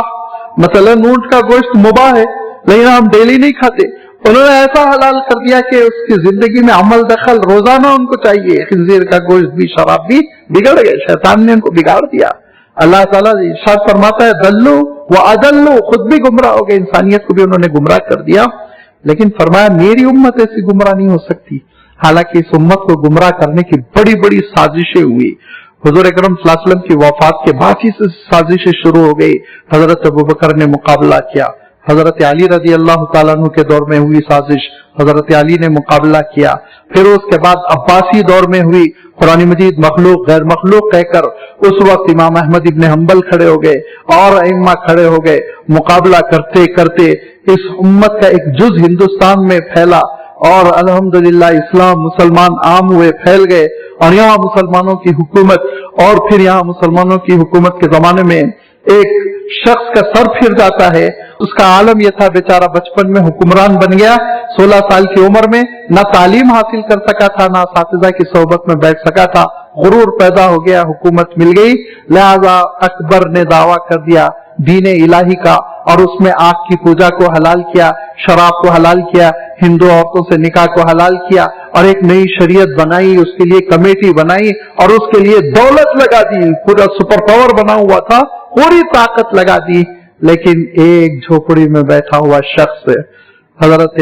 मतलब ऊंट का गोश्त मुबाह है लेकिन हम डेली नहीं खाते, انہوں نے ایسا حلال کر دیا کہ اس کی زندگی میں عمل دخل روزانہ ان کو چاہیے، خنزیر کا گوشت بھی، شراب بھی، بگڑ گئے، شیطان نے ان کو بگاڑ دیا۔ اللہ تعالیٰ ارشاد فرماتا ہے دلو و ادلو، خود بھی گمراہ ہو گئے، انسانیت کو بھی انہوں نے گمراہ کر دیا۔ لیکن فرمایا میری امت ایسی گمراہ نہیں ہو سکتی، حالانکہ اس امت کو گمراہ کرنے کی بڑی بڑی سازشیں ہوئی۔ حضور اکرم صلی اللہ علیہ وسلم کی وفات کے بعد ہی سے سازشیں شروع ہو گئی۔ حضرت ابوبکر نے مقابلہ کیا، حضرت علی رضی اللہ تعالیٰ عنہ کے دور میں ہوئی سازش، حضرت علی نے مقابلہ کیا، پھر اس کے بعد عباسی دور میں ہوئی، قرآن مجید مخلوق غیر مخلوق کہہ کر اس وقت امام احمد ابن حنبل کھڑے ہو گئے اور ائمہ کھڑے ہو گئے، مقابلہ کرتے کرتے اس امت کا ایک جز ہندوستان میں پھیلا اور الحمدللہ اسلام مسلمان عام ہوئے، پھیل گئے، اور یہاں مسلمانوں کی حکومت، اور پھر یہاں مسلمانوں کی حکومت کے زمانے میں ایک شخص کا سر پھر جاتا ہے۔ اس کا عالم یہ تھا بیچارہ بچپن میں حکمران بن گیا، 16 سال کی عمر میں نہ تعلیم حاصل کر سکا تھا، نہ اساتذہ کی صحبت میں بیٹھ سکا تھا، غرور پیدا ہو گیا، حکومت مل گئی، لہذا اکبر نے دعویٰ کر دیا دین الہی کا، اور اس میں آگ کی پوجا کو حلال کیا، شراب کو حلال کیا، ہندو عورتوں سے نکاح کو حلال کیا، اور ایک نئی شریعت بنائی، اس کے لیے کمیٹی بنائی، اور اس کے لیے دولت لگا دی، پورا سپر پاور بنا ہوا تھا، پوری طاقت لگا دی۔ لیکن ایک جھوپڑی میں بیٹھا ہوا شخص حضرت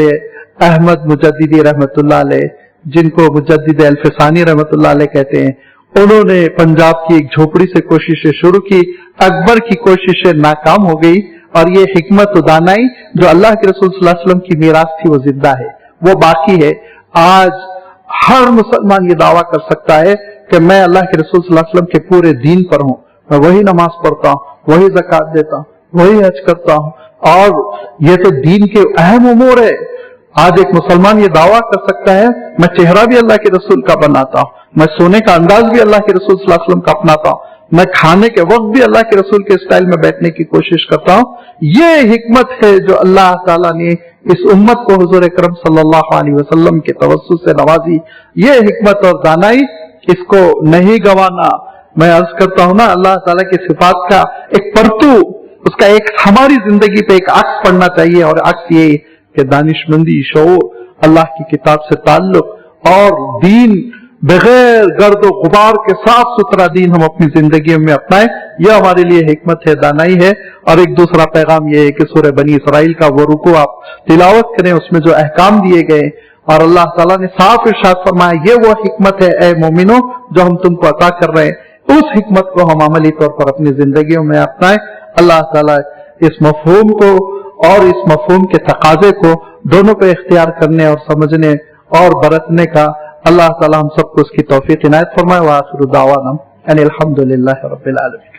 احمد مجددی رحمت اللہ علیہ، جن کو مجدد الفسانی رحمت اللہ علیہ کہتے ہیں، انہوں نے پنجاب کی ایک جھوپڑی سے کوششیں شروع کی، اکبر کی کوششیں ناکام ہو گئی، اور یہ حکمت و دانائی جو اللہ کے رسول صلی اللہ علیہ وسلم کی میراث تھی وہ زندہ ہے، وہ باقی ہے۔ آج ہر مسلمان یہ دعویٰ کر سکتا ہے کہ میں اللہ کے رسول صلی اللہ علیہ وسلم کے پورے دین پر ہوں، میں وہی نماز پڑھتا ہوں، وہی زکوٰۃ دیتا ہوں، وہی حج کرتا ہوں، اور یہ تو دین کے اہم امور ہے۔ آج ایک مسلمان یہ دعویٰ کر سکتا ہے میں چہرہ بھی اللہ کے رسول کا بناتا ہوں، میں سونے کا انداز بھی اللہ کے رسول صلی اللہ علیہ وسلم کا اپناتا ہوں، میں کھانے کے وقت بھی اللہ کے رسول کے اسٹائل میں بیٹھنے کی کوشش کرتا ہوں۔ یہ حکمت ہے جو اللہ تعالیٰ نے اس امت کو حضور اکرم صلی اللہ علیہ وسلم کے توسط سے نوازی۔ یہ حکمت اور دانائی اس کو نہیں گنوانا۔ میں عرض کرتا ہوں نا، اللہ تعالیٰ کی صفات کا ایک پرتو، اس کا ایک ہماری زندگی پہ ایک عکس پڑنا چاہیے، اور عکس یہ کہ دانشمندی، شعور، اللہ کی کتاب سے تعلق، اور دین بغیر گرد و غبار کے صاف ستھرا دین ہم اپنی زندگیوں میں اپنائیں۔ یہ ہمارے لیے حکمت ہے، دانائی ہے۔ اور ایک دوسرا پیغام یہ ہے کہ سورہ بنی اسرائیل کا وہ رکوع آپ تلاوت کریں، اس میں جو احکام دیے گئے اور اللہ تعالیٰ نے صاف ارشاد فرمایا یہ وہ حکمت ہے اے مومنو جو ہم تم کو عطا کر رہے ہیں، اس حکمت کو ہم عملی طور پر اپنی زندگیوں میں اپنائیں۔ اللہ تعالیٰ اس مفہوم کو اور اس مفہوم کے تقاضے کو دونوں پہ اختیار کرنے اور سمجھنے اور برتنے کا اللہ تعالیٰ ہم سب کو اس کی توفیق عنایت فرمائے۔ وآخر دعوانا ان الحمد للہ رب العالمین۔